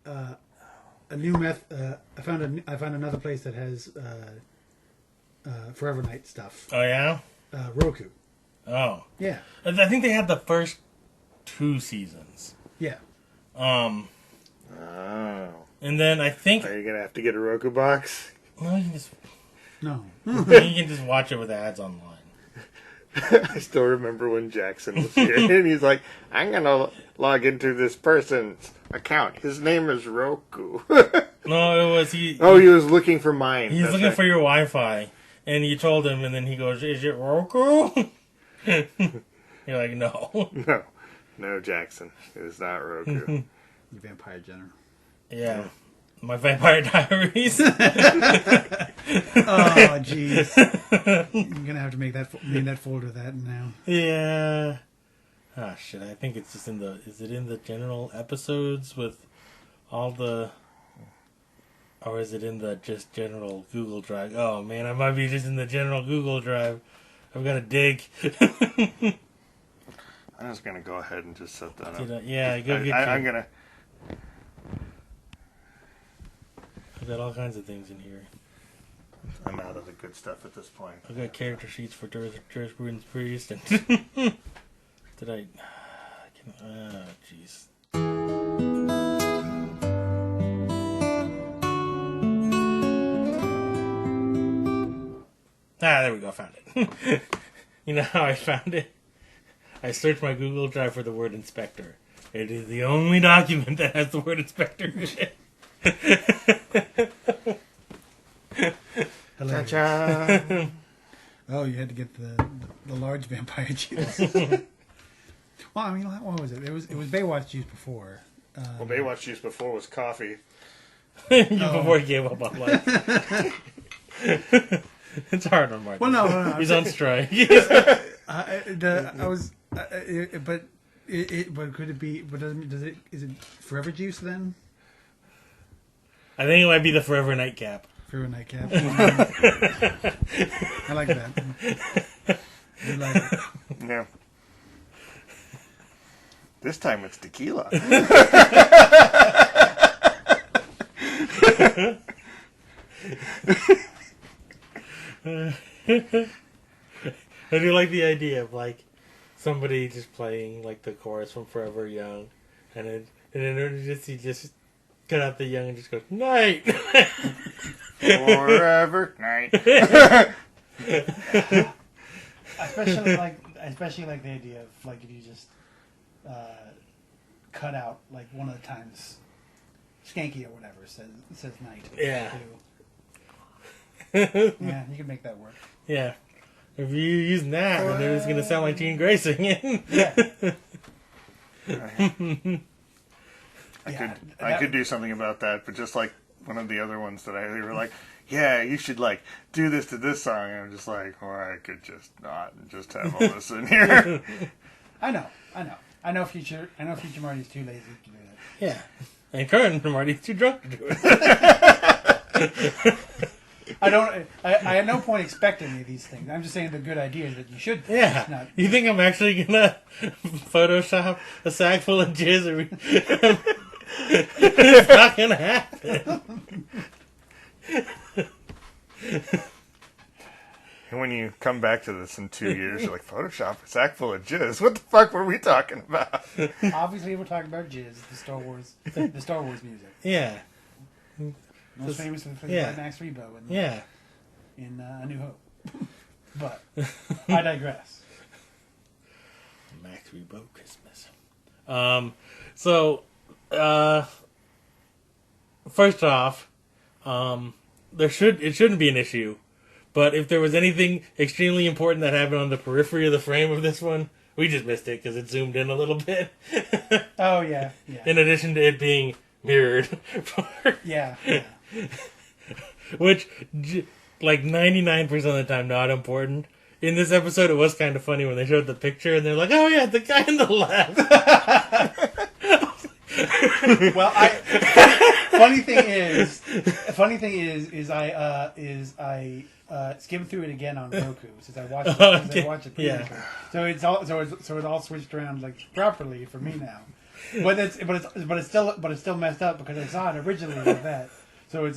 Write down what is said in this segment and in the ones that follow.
a new I found another place that has Forever Night stuff. Oh yeah. Roku. Oh Yeah. I think they had the first 2 seasons. Yeah. Oh. And then I think Are you going to have to get a Roku box? no, you can just No. you can just watch it with ads online. I still remember when Jackson was here, and he's like, I'm going to log into this person's account. His name is Roku. No, it was he. Oh, he was looking for mine. He's That's looking right. for your Wi-Fi, and you told him, and then he goes, "Is it Roku?" You're like, "No." No, Jackson. It is not Roku. You vampire general. Yeah, my Vampire Diaries. Oh, jeez. You're gonna have to make that folder that now. Yeah. Ah, shit. I think it's just in the. Is it in the general episodes with all the? Or is it in the just general Google Drive? Oh man, I might be just in the general Google Drive. I've got to dig. I'm just going to go ahead and just set that up. Yeah, go get. I'm going to. I've got all kinds of things in here. I'm out of the good stuff at this point. I've got character sheets for Jurisprudence Priest and did I? Oh, jeez. There we go. I found it. You know how I found it? I searched my Google Drive for the word inspector. It is the only document that has the word inspector in it. Ta-cha. Oh, you had to get the large vampire juice. Well, I mean, what was it? It was Baywatch juice before. Well, Baywatch juice before was coffee. Before he gave up on life. It's hard on Martin. Well, no. He's on strike. But could it be? But does it? Is it Forever Juice then? I think it might be the Forever Nightcap. Forever Nightcap. I like that. I like it. Yeah. This time it's tequila. I do like the idea of like somebody just playing like the chorus from Forever Young, and then he just cut out the young and just goes night. Forever night. Especially like the idea of like if you just cut out like one of the times Skanky or whatever says night. Yeah. Yeah, you can make that work. Yeah. If you're using that, then it's going to sound like Jean Grey singing. Yeah. I could do something about that, but just like one of the other ones that they were like, yeah, you should like do this to this song, and I'm just like, well, I could just not and just have all this in here. I know Future Marty's too lazy to do that. Yeah. And current Marty's too drunk to do it. I had no point expecting any of these things. I'm just saying the good ideas that you should. Yeah. Not, You think I'm actually gonna Photoshop a sack full of jizz? It's not gonna happen. And when you come back to this in 2 years, you're like, Photoshop a sack full of jizz. What the fuck were we talking about? obviously, we're talking about jizz, the Star Wars music. Yeah. Most famously played yeah. by Max Rebo in A New Hope. But I digress. Max Rebo Christmas. First off, it shouldn't be an issue. But if there was anything extremely important that happened on the periphery of the frame of this one, we just missed it because it zoomed in a little bit. Oh, yeah. In addition to it being mirrored. Yeah. Which, like 99% of the time, not important. In this episode, it was kind of funny when they showed the picture and they're like, "Oh yeah, the guy on the left." Well, funny thing is I skimmed through it again on Roku since I watched it. Yeah. So it all switched around like properly for me now. but it's still messed up because I saw it originally like that. So it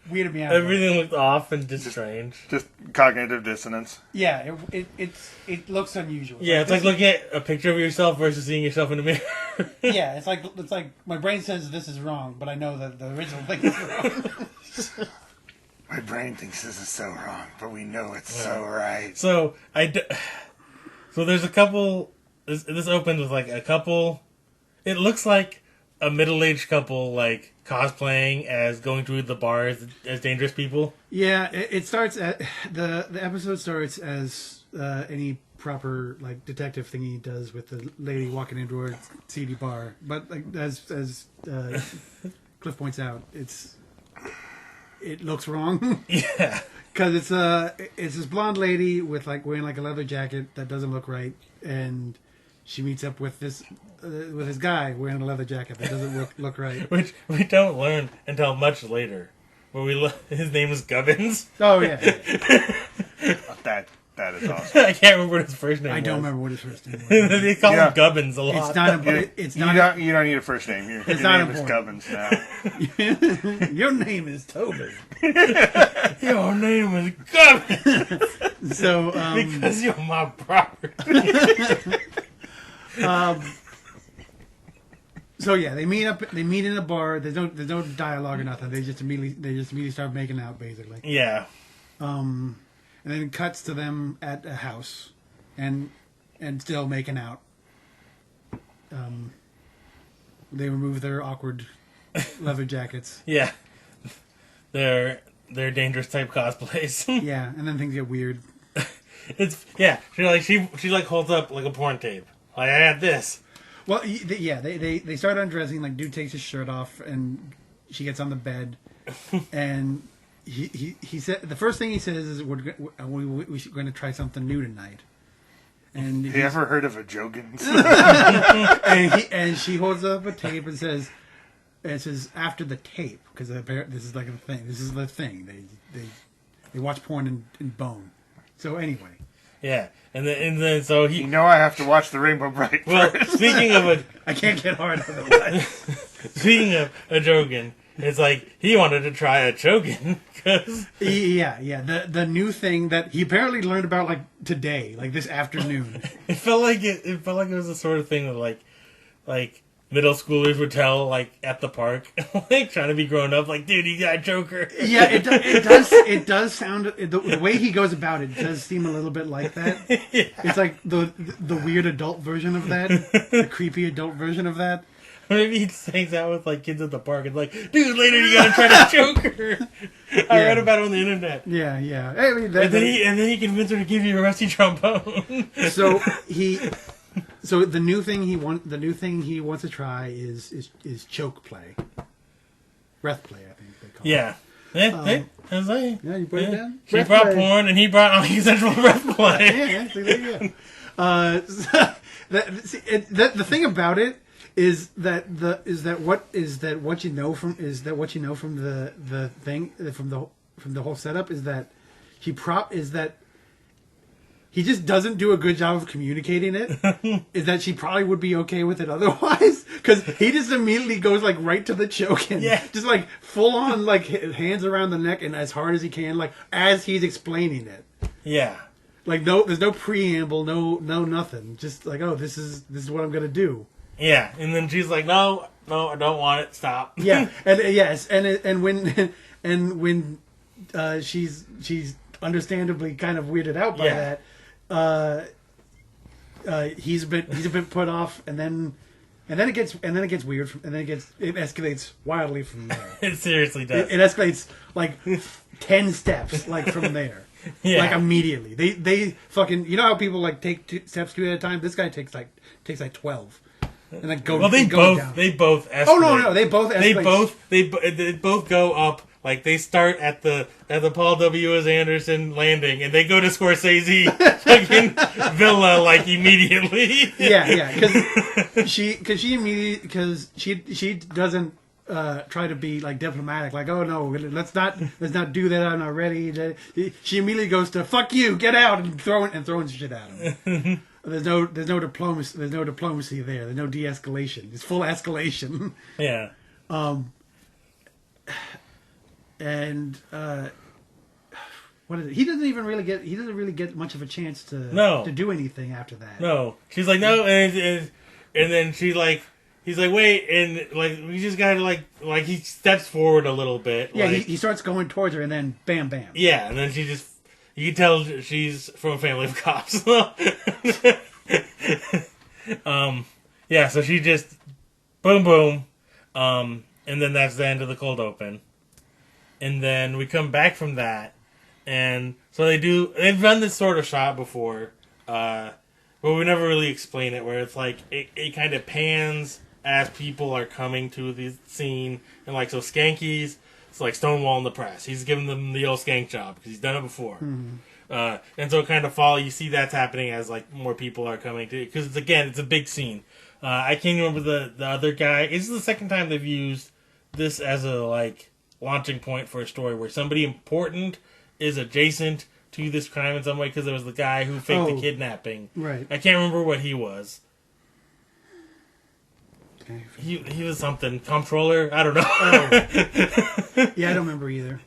weirded me out. Everything looked off and just strange. Just cognitive dissonance. Yeah, it looks unusual. Yeah, it's like looking at a picture of yourself versus seeing yourself in the mirror. Yeah, it's like my brain says this is wrong, but I know that the original thing is wrong. My brain thinks this is so wrong, but we know it's so right. So so there's a couple. This opens with like a couple. It looks like a middle-aged couple like cosplaying as going to the bar as dangerous people. Yeah, it starts at the episode starts as any proper like detective thingy does with the lady walking into a seedy bar, but like as Cliff points out, it looks wrong. Yeah, because it's this blonde lady with like wearing like a leather jacket that doesn't look right, and she meets up with this guy wearing a leather jacket that doesn't look right. Which we don't learn until much later. Where his name is Gubbins. Oh yeah. That is awesome. I can't remember what his first name was. I don't remember what his first name was. They call him Gubbins a lot. You don't need a first name. Your name is Gubbins now. Your name is Toby. Your name is Gubbins. So because you're my property. So yeah, they meet in a bar. There's no dialogue or nothing. They just immediately start making out basically. Yeah. And then it cuts to them at a house, and still making out. They remove their awkward leather jackets. Yeah. They're dangerous type cosplays. Yeah, and then things get weird. She holds up like a porn tape. Like, I had this. Well, yeah, they start undressing. Like, dude takes his shirt off, and she gets on the bed, and he said the first thing he says is we're going to try something new tonight. And you ever heard of a Jogans? and she holds up a tape and says, after the tape, because this is like a thing. This is the thing. They watch porn and bone. So anyway. Yeah, and then so he. I have to watch the Rainbow Bright. Well, first. Speaking of I can't get hard otherwise. Speaking of a Jogan, it's like he wanted to try a Chogan because the new thing that he apparently learned about like today, like this afternoon. It felt like it was the sort of thing that like middle schoolers would tell like at the park, like trying to be grown up, like, dude, you got a Joker. Yeah, it does sound the way he goes about it does seem a little bit like that. Yeah. It's like the weird adult version of that, the creepy adult version of that. Maybe he hangs out with like kids at the park and like, dude, later you gotta try the Joker. I read about it on the internet. Yeah. I mean, and then he convinced her to give you a rusty trombone. So the new thing he wants to try is choke play, breath play. I think they call it. Yeah. Yeah, you put it down. She brought porn and he brought consensual breath play. Yeah. See, there you go. The thing about it is that what you know from the thing from the whole setup is that he just doesn't do a good job of communicating it. Is that she probably would be okay with it otherwise? Because he just immediately goes like right to the choking. Yeah. Just like full on like hands around the neck and as hard as he can, like as he's explaining it. Yeah. Like there's no preamble, no nothing. Just like, oh, this is what I'm gonna do. Yeah, and then she's like, no, I don't want it. Stop. Yeah, and when she's understandably kind of weirded out by that, he's a bit put off, and then it gets weird, and then it escalates wildly from there. It seriously does. It escalates like 10 steps, like from there. Yeah. Like immediately, they fucking, you know how people like take 2 steps 2 at a time. This guy takes like 12. And then go. Well, they both escalate. Oh no, they both escalate. They both go up. Like they start at the Paul W.S. Anderson landing, and they go to Scorsese fucking villa like immediately. Yeah, because she doesn't try to be like diplomatic. Like, oh no, let's not do that. I'm not ready. She immediately goes to fuck you, get out, and throwing shit at him. There's no diplomacy. There's no diplomacy there. There's no de-escalation. It's full escalation. Yeah. And what is it? He doesn't really get much of a chance to do anything after that. No. She's like, no, and then he's like, wait, and like we just gotta like he steps forward a little bit. Yeah, like, he starts going towards her, and then bam, bam. Yeah, and then she just, you can tell she's from a family of cops. Yeah, so she just boom, boom, and then that's the end of the cold open. And then we come back from that, and so they've done this sort of shot before, but we never really explain it, where it's like, it kind of pans as people are coming to the scene, and like, so Skanky's, it's like stonewalling the press. He's giving them the old skank job, because he's done it before. Mm-hmm. And so kind of you see that's happening as like more people are coming to, because it's a big scene. I can't remember the other guy. It's the second time they've used this as a like launching point for a story where somebody important is adjacent to this crime in some way, because there was the guy who faked the kidnapping. Right. I can't remember what he was. Okay. He was something. Comptroller? I don't know. Oh. Yeah, I don't remember either.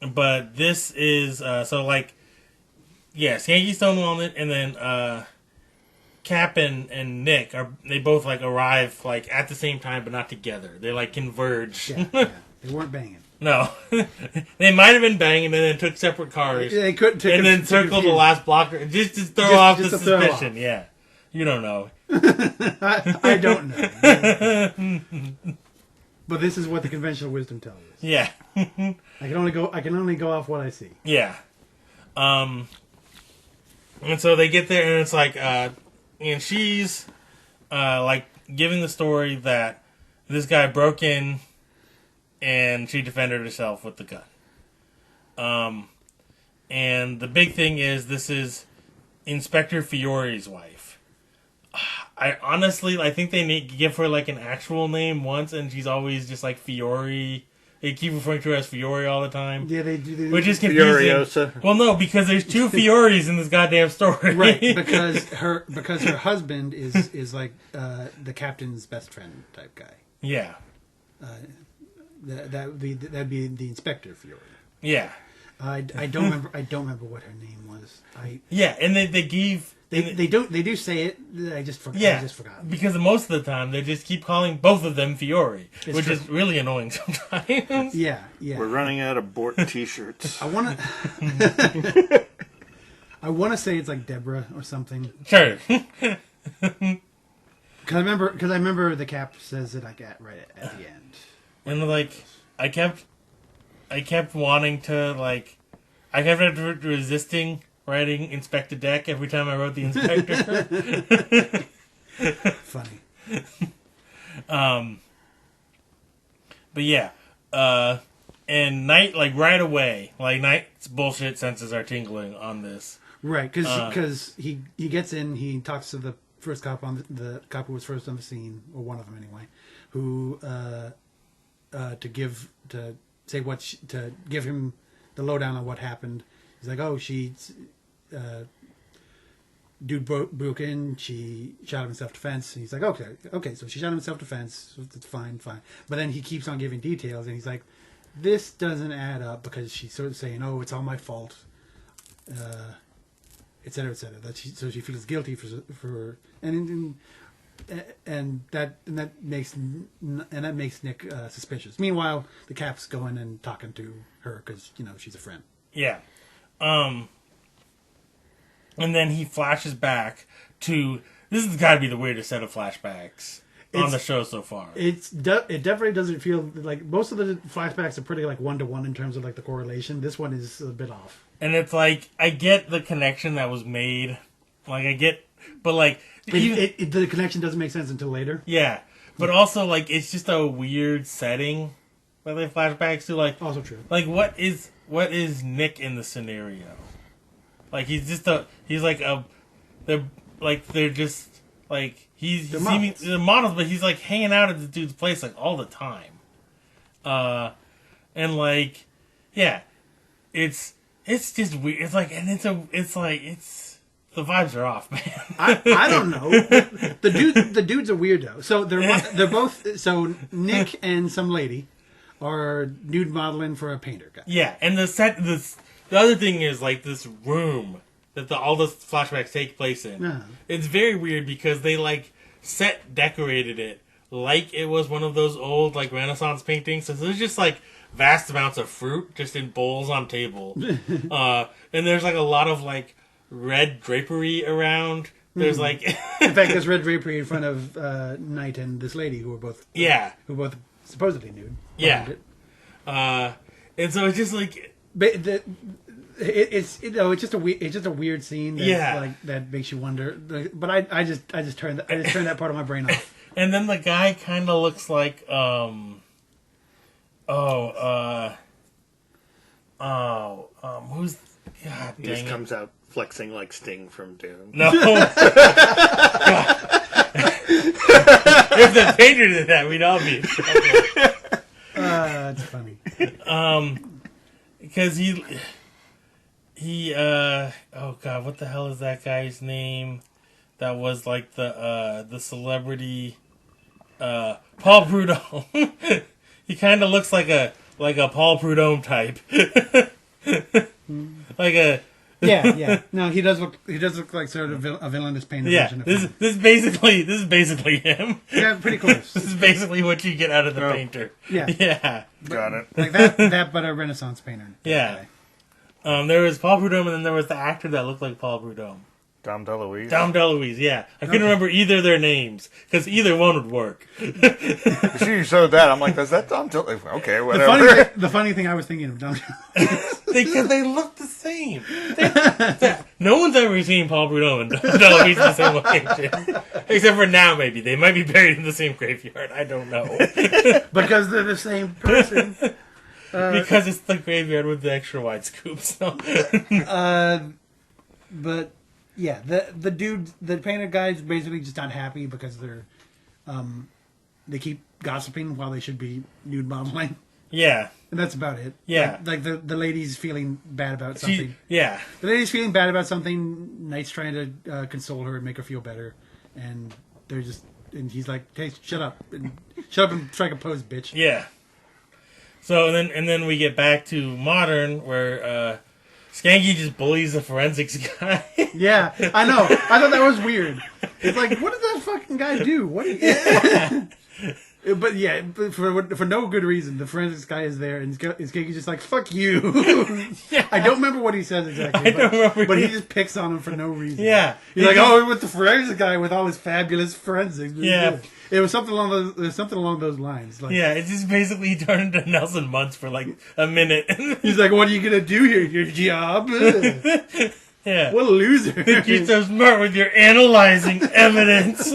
But this is so like, yeah, Skanky stonewalling it, and then Cap and Nick they both like arrive like at the same time, but not together. They like converge. Yeah. They weren't banging. No, they might have been banging, and then took separate cars. They couldn't. And then circled the last blocker just to throw off the suspicion. Yeah, you don't know. I don't know. But this is what the conventional wisdom tells us. Yeah. I can only go off what I see. Yeah. And so they get there, and it's like, and she's like giving the story that this guy broke in, and she defended herself with the gun. And the big thing is, this is Inspector Fiore's wife. I think they need to give her like an actual name once, and she's always just like Fiore. They keep referring to her as Fiore all the time. Yeah, they do. Which is confusing. Furiosa. Well, no, because there's two Fiores in this goddamn story. Right, because her husband is like the captain's best friend type guy. Yeah. That'd be the Inspector Fiore. Yeah. I don't remember what her name was. Yeah, and they give. They do say it. I just forgot. Yeah, because most of the time they just keep calling both of them Fiore, which is really annoying sometimes. Yeah. We're running out of Bort T-shirts. I want to say it's like Deborah or something. Sure. Because I remember the Cap says it like right at the end. And like I kept wanting to like, I kept resisting writing Inspector Deck every time I wrote the Inspector. Funny. But yeah, and Knight, like right away, like Knight's bullshit senses are tingling on this. Right, because he gets in, he talks to the first cop the cop who was first on the scene, or one of them anyway, who to give him the lowdown on what happened. He's like, oh, dude broke in, she shot him in self-defense. And he's like, okay, so she shot him in self-defense, so it's fine. But then he keeps on giving details, and he's like, this doesn't add up, because she's sort of saying, oh, it's all my fault, et cetera, et cetera. So she feels guilty for and that makes Nick suspicious. Meanwhile, the Cap's going and talking to her because she's a friend. Yeah. And then he flashes back to, this has got to be the weirdest set of flashbacks on the show so far. It definitely doesn't feel like, most of the flashbacks are pretty like 1-to-1 in terms of like the correlation. This one is a bit off. And it's like, I get the connection that was made. Like, I get, but like, the connection doesn't make sense until later. Yeah. But also, like, it's just a weird setting where they flashbacks to, like, Also true. Like, what is Nick in the scenario? Like, they're just models, but he's like hanging out at the dude's place like all the time. And like, yeah. it's just weird. It's like, and the vibes are off, man. I don't know. The dude's a weirdo. So they're both. So Nick and some lady are nude modeling for a painter guy. Yeah, and the other thing is like this room that all the flashbacks take place in. Uh-huh. It's very weird because they like decorated it like it was one of those old like Renaissance paintings. So there's just like vast amounts of fruit just in bowls on table, and there's like a lot of like red drapery around. There's like, in fact, there's red drapery in front of Knight and this lady who are both supposedly nude. Yeah, and so it's just like, but it's just a weird scene. That makes you wonder. But I just turned that part of my brain off. And then the guy kind of looks like who's, God He dang just it. comes out flexing like Sting from Doom. No. If the painter did that, we'd all be in trouble. It's funny. Because he oh God, what the hell is that guy's name? That was like the celebrity, Paul Prudhomme. He kind of looks like a Paul Prudhomme type. Like a yeah. No, he does look like sort of a villainous painter version of him. This is basically him. Yeah, pretty close. This is basically what you get out of the painter. Yeah. Got it. Like that, but a Renaissance painter. Yeah. There was Paul Prudhomme, and then there was the actor that looked like Paul Prudhomme. Dom DeLuise. Dom DeLuise, yeah. I couldn't remember either of their names, because either one would work. As soon as you showed that, I'm like, is that Dom DeLuise? Okay, whatever. The funny thing I was thinking of Dom. Because they look the same. No one's ever seen Paul Prudhomme and Dom DeLuise in the same location. Except for now, maybe. They might be buried in the same graveyard. I don't know. Because they're the same person. Because it's the graveyard with the extra wide scoops. So. But yeah, the painter guy's basically just not happy because they keep gossiping while they should be nude modeling. Yeah. And that's about it. Yeah. Like the lady's feeling bad about something. Yeah. The lady's feeling bad about something. Knight's trying to console her and make her feel better. And and he's like, hey, shut up and strike a pose, bitch. Yeah. So and then we get back to modern where Skanky just bullies the forensics guy. Yeah, I know. I thought that was weird. It's like, what did that fucking guy do? But yeah, for no good reason, the forensics guy is there, and Skanky's just like, fuck you. Yeah. I don't remember what he says exactly, but he just picks on him for no reason. Yeah. He's like, oh, with the forensics guy with all his fabulous forensics. Yeah. It was something along those lines. Like, Yeah, it's just basically turned into Nelson Muntz for like a minute. He's like, what are you going to do here? Your job? Yeah. What a loser. You're so smart with your analyzing evidence.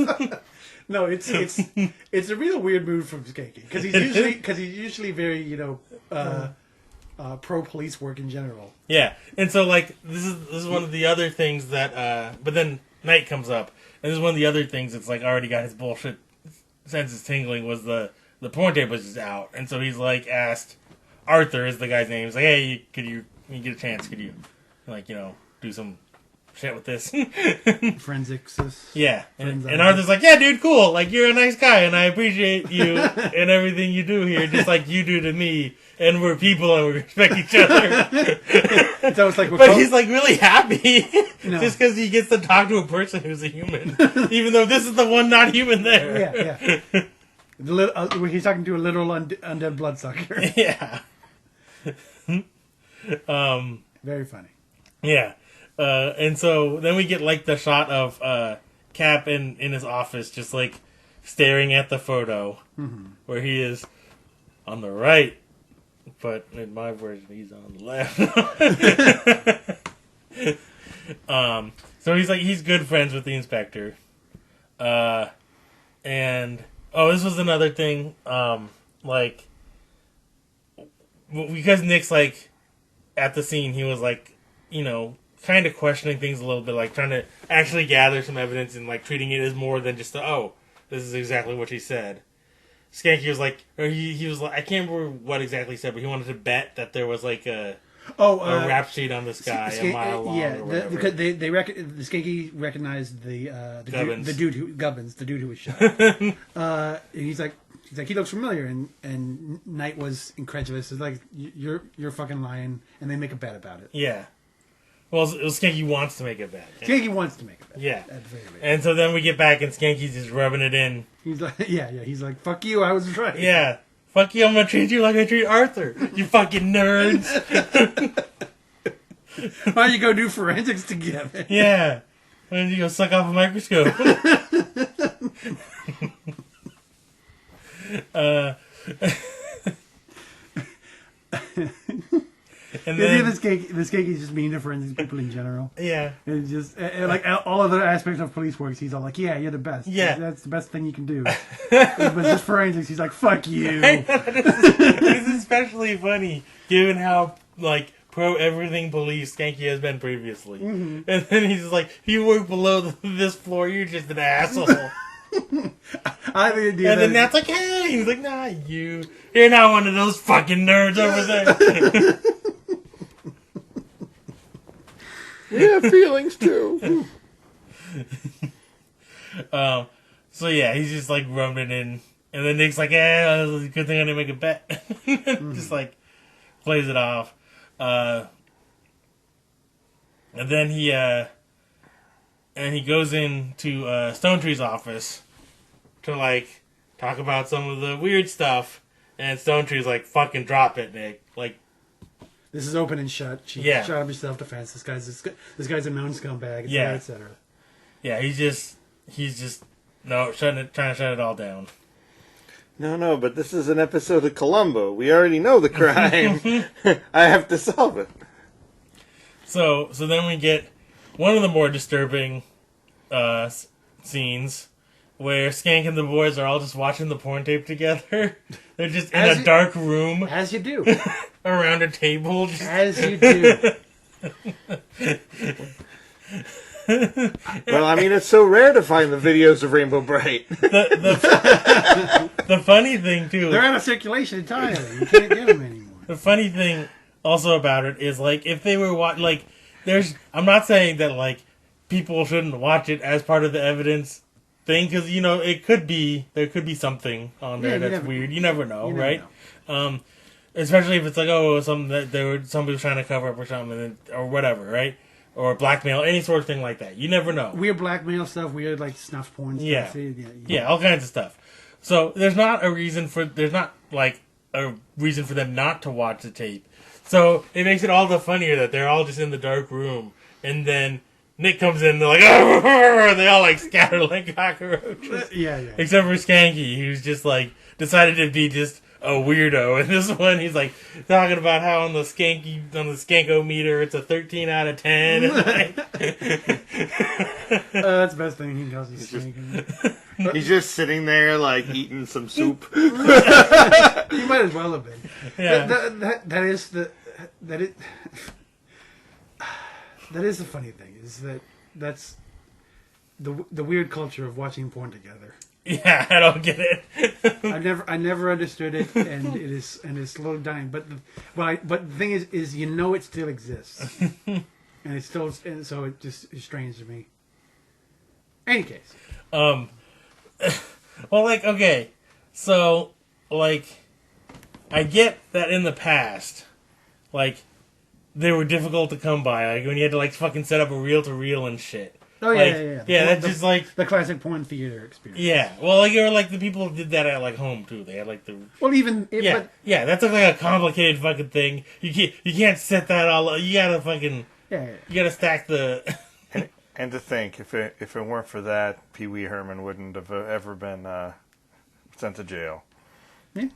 No, it's a real weird move from Skanky because he's usually very pro police work in general. Yeah, and so like this is one of the other things that but then Knight comes up, and this is one of the other things that's like already got his bullshit senses tingling was the porn tape was just out, and so he's like asked Arthur is the guy's name. He's like, hey, you get a chance? Could you like do some shit with this? Forensics. Yeah. And Arthur's like, yeah, dude, cool. Like, you're a nice guy, and I appreciate you and everything you do here, just like you do to me. And we're people, and we respect each other. So it's like, but he's, like, really happy. No. Just because he gets to talk to a person who's a human. Even though this is the one not human there. Yeah. He's talking to a literal undead bloodsucker. Yeah. Very funny. Yeah. And so then we get like the shot of Cap in his office just like staring at the photo where he is on the right, but in my version he's on the left. So he's good friends with the inspector. And this was another thing, like because Nick's like at the scene, he was like, kind of questioning things a little bit, like trying to actually gather some evidence and like treating it as more than just this is exactly what she said. Skanky was like, or he was like, I can't remember what exactly he said, but he wanted to bet that there was like a rap sheet on the sky a mile long. Yeah, or whatever. because the skanky recognized the dude who was shot. And he's like he looks familiar, and Knight was incredulous. It's like you're fucking lying, and they make a bet about it. Yeah. Well, Skanky wants to make it bad. Skanky wants to make it bad. Yeah. At the very least. And so then we get back, and Skanky's just rubbing it in. He's like, yeah. He's like, fuck you, I was right. Yeah. Fuck you, I'm gonna treat you like I treat Arthur. You fucking nerds. Why don't you go do forensics together? Yeah. Why don't you go suck off a microscope? And then, the skanky's just mean to forensics people in general. yeah. And just like all other aspects of police work, he's all like, "Yeah, you're the best. Yeah. That's the best thing you can do." But just forensics, he's like, "Fuck you." It's especially funny given how like pro everything police Skanky has been previously. Mm-hmm. And then he's just like, "You work below this floor, you're just an asshole." I think and then that's like, "Hey," he's like, "Nah, you're not one of those fucking nerds over there." We have feelings too. So yeah, he's just like rubbing it in, and then Nick's like, "Yeah, good thing I didn't make a bet." Just like plays it off, and then he goes into Stone Tree's office to like talk about some of the weird stuff, and Stone Tree's like, "Fucking drop it, Nick!" Like, this is open and shut. She shot up in self-defense. This guy's a known scumbag. Et cetera. Yeah, he's just trying to shut it all down. No, but this is an episode of Columbo. We already know the crime. I have to solve it. So then we get one of the more disturbing scenes where Skank and the boys are all just watching the porn tape together. They're just in a dark room. As you do. Around a table. As you do. Well, I mean, it's so rare to find the videos of Rainbow Bright. The funny thing, too... They're out of circulation entirely. You can't get them anymore. The funny thing also about it is, like, if they were... I'm not saying that, like, people shouldn't watch it as part of the evidence thing, because, you know, there could be something on there that's weird. You never know, right? Especially if it's like, something that somebody was trying to cover up or something, or whatever, right? Or blackmail, any sort of thing like that. You never know. Weird blackmail stuff, weird like snuff porn stuff. Yeah, all kinds of stuff. So there's not a reason for them not to watch the tape. So it makes it all the funnier that they're all just in the dark room, and then Nick comes in, and they're like, "Arr!" They all like scatter like cockroaches. Yeah. Except for Skanky, who's just like decided to be just a weirdo. And this one, he's like talking about how on the skankometer, it's a 13 out of 10. That's the best thing he calls you skanking. He's just sitting there, like, eating some soup. You might as well have been. Yeah. That is the funny thing, is that's the weird culture of watching porn together. Yeah, I don't get it. I never understood it, and it's slowly dying. But the thing is you know it still exists, and it's still, and so it just is strange to me. Any case, well, like, okay, so like, I get that in the past, like, they were difficult to come by, like when you had to like fucking set up a reel-to-reel and shit. Oh, yeah. Yeah, that's just like... the classic porn theater experience. Yeah. Well, like, or like the people who did that at, like, home, too. They had, like, the... Well, even... Yeah, that's like a complicated fucking thing. You can't set that all up. You gotta fucking... Yeah. You gotta stack the... And to think, if it weren't for that, Pee Wee Herman wouldn't have ever been sent to jail. Yeah.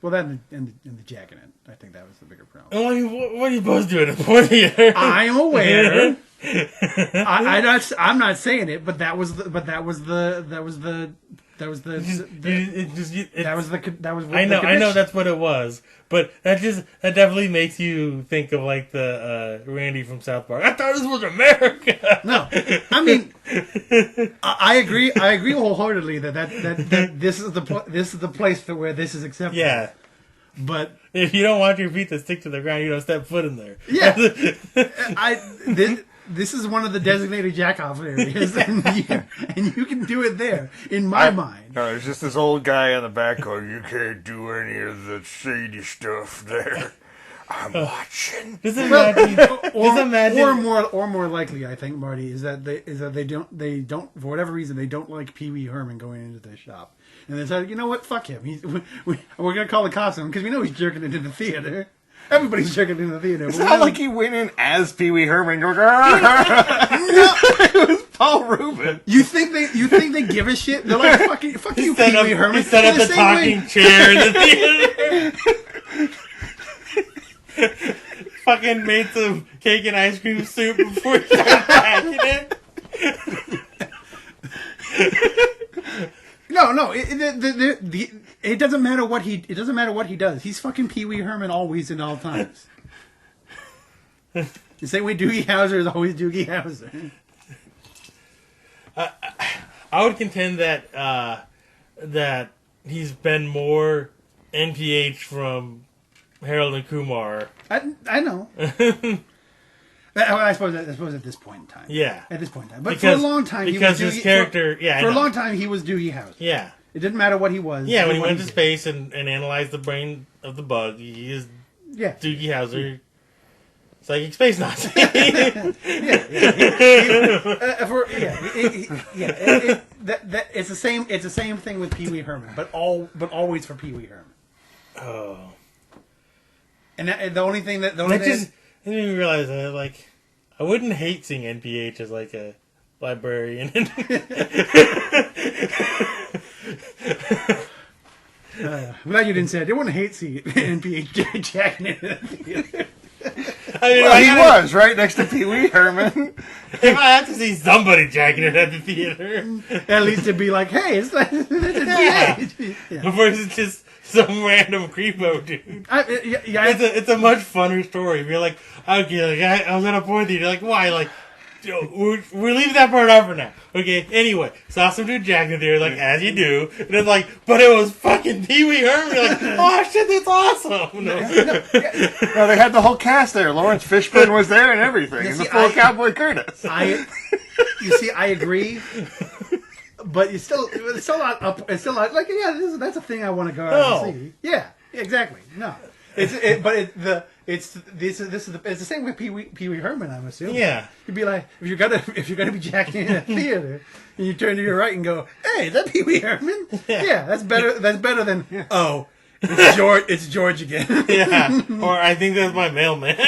Well, that and the jacking it. I think that was the bigger problem. Well, I mean, what are you supposed to do at a porn theater? I'm aware. I'm not saying it, but that was what I know that's what it was, but that definitely makes you think of like the Randy from South Park. I thought this was America. No, I mean, I agree wholeheartedly that this is the place where this is acceptable. Yeah, But if you don't want your feet to stick to the ground, you don't step foot in there. yeah, this is one of the designated jack-off areas, and you can do it there, in my mind. No, there's just this old guy on the back going, you can't do any of the shady stuff there. I'm watching. Just imagine, Or more likely, I think, Marty, is that they don't for whatever reason they don't like Pee Wee Herman going into their shop, and they said, you know what, fuck him. We're gonna call the cops on him because we know he's jerking into the theater. Everybody's jerking into the theater. It's not like he went in as Pee Wee Herman going, it was Paul Rubin. You think they give a shit? They're like, fuck you, Pee Wee Herman. He set up the talking chair in the theater. Fucking made some cake and ice cream soup before he started packing it. No. It doesn't matter what he. It doesn't matter what he does. He's fucking Pee Wee Herman always and all times. The same way Doogie Howser is always Doogie Howser. I would contend that that he's been more NPH from Harold and Kumar. I know. I suppose at this point in time. Yeah. At this point in time. But because, for a long time he was because his character for a long time he was Doogie Howser. Yeah. It didn't matter what he was. Yeah, when he went to space and analyzed the brain of the bug, he is Doogie Howser. Psychic space Nazi. It's the same. It's the same thing with Pee Wee Herman, but always for Pee Wee Herman. Oh. And the only thing that I didn't even realize that. Like, I wouldn't hate seeing NPH as like a librarian. I'm glad you didn't say it. I wouldn't hate seeing NPH jacking in the theater. I mean, he was right next to Pee Wee Herman. If I have to see somebody jacking it at the theater, at least to be like, "Hey, it's NPH." Before it's just some random creepo dude. It's a much funner story. If you're like, okay, like, I was at a point that you're like, why? Like, we're leaving that part out for now. Okay, anyway, saw some dude jacking there, like, as you do. And it's like, but it was fucking Pee Wee Herman. You're like, oh shit, that's awesome. No, they had the whole cast there. Lawrence Fishburne was there and everything. And the full Cowboy Curtis. I agree. But it's still not up. It's still not like, that's a thing I want to go out and see. Yeah, exactly. No, it's the same with Pee Wee Herman. I'm assuming. Yeah, you'd be like, if you're gonna be jacking in a theater, and you turn to your right and go, hey, is that Pee Wee Herman? Yeah, that's better. That's better than it's George. It's George again. Yeah, or I think that's my mailman.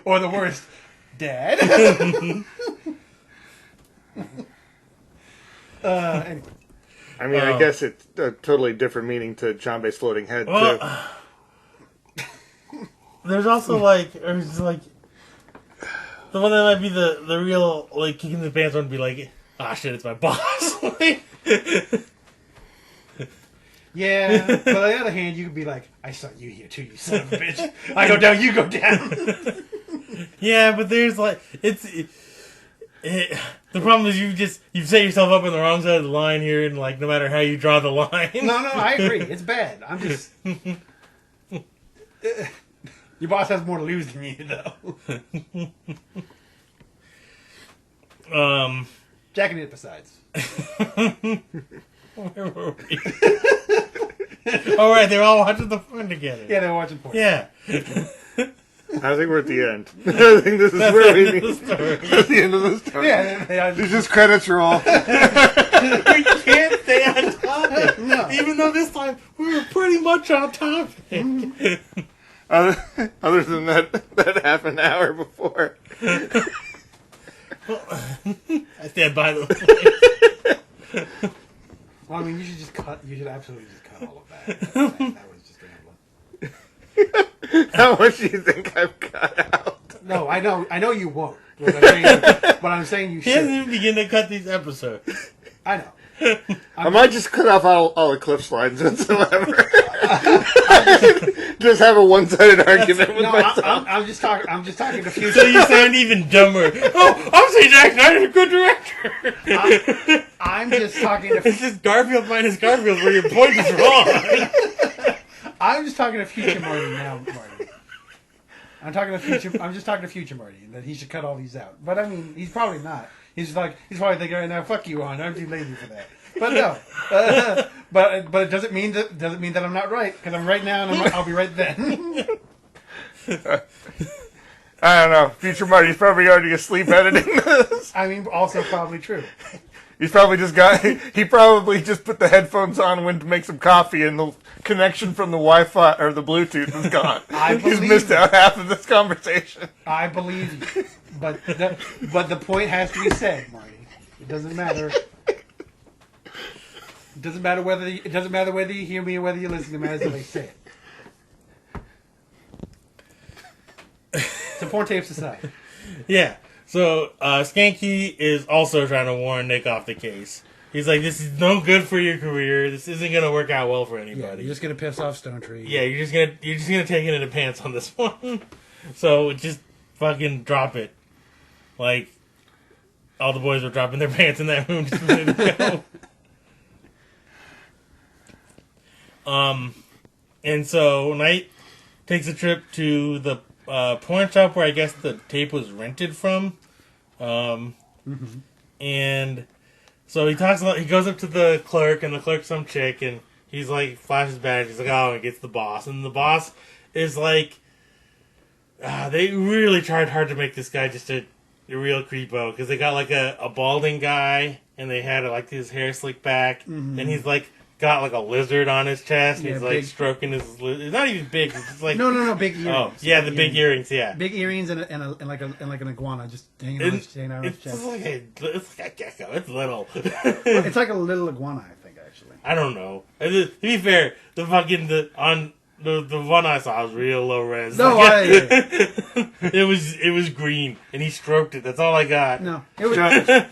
Or the worst, Dad. Anyway. I mean, I guess it's a totally different meaning to John Bay's floating head, too. There's also, like, the one that might be the real, like, kicking the pants one would be like, ah, shit, it's my boss. Yeah, but on the other hand, you could be like, I saw you here too, you son of a bitch. I go down, you go down. Yeah, but there's, like, the problem is you've set yourself up on the wrong side of the line here, and like no matter how you draw the line. No, I agree. It's bad. I'm just your boss has more to lose than you, though. Jacking it besides. Where were we? Oh right, they're all watching the porn together. Yeah, they're watching porn. Yeah. I think we're at the end. I think this is where we need. That's the end of the story. Yeah, there's just credits roll. We can't stay on topic. No. Even though this time we were pretty much on topic. Other than that half an hour before. I stand by the way. Well, I mean, you should absolutely just cut all of that. That was just rambling. How much do you think I've cut out? No, I know you won't. But I'm saying you He hasn't should. even begun to cut these episodes. I know. I might just cut off all the cliff lines whatsoever. Just have a one-sided argument with No, myself. I'm just talking. I'm just talking to future. So you sound even dumber. Oh, I'm saying Zack Snyder's a good director. I'm just talking to. It's just Garfield minus Garfield where your point is wrong. I'm just talking to future Marty now, Marty. I'm just talking to future Marty that he should cut all these out. But I mean, he's probably not. He's probably thinking right now, "Fuck you, on. I'm too lazy for that." But no. But it doesn't mean that I'm not right, because I'm right now and I'll be right then. I don't know. Future Marty's probably already asleep editing this. I mean, also probably true. He probably just put the headphones on and went to make some coffee, and the connection from the Wi-Fi or the Bluetooth is gone. He's missed out half of this conversation. I believe you, but the point has to be said, Marty. It doesn't matter. It doesn't matter whether you hear me or whether you listen to me. As I say it. So porn tapes aside. Yeah. So Skanky is also trying to warn Nick off the case. He's like, "This is no good for your career. This isn't gonna work out well for Yeah, anybody. you're just gonna piss off Stone Tree. Yeah, you're just gonna take it in the pants on this one. So just fucking drop it. Like all the boys were dropping their pants in that room just a minute ago. And so Knight takes a trip to the porn shop where I guess the tape was rented from. And so he goes up to the clerk, and the clerk's some chick, and he's like, flashes badge, he's like, oh, and gets the boss. And the boss is like, they really tried hard to make this guy just a real creepo, because they got like a balding guy, and they had like his hair slicked back, and he's like, got like a lizard on his chest, and Yeah, he's like big. stroking his lizard. It's not even big, it's just like... No, big earrings. Oh, yeah, the big earrings, yeah. Big earrings and like an iguana just hanging on his It's chest. just like it's like a gecko. It's little. It's like a little iguana, I think, actually. I don't know. To be fair, the one I saw was real low res. No, Like, it was green, and he stroked it. That's all I got. No, it was.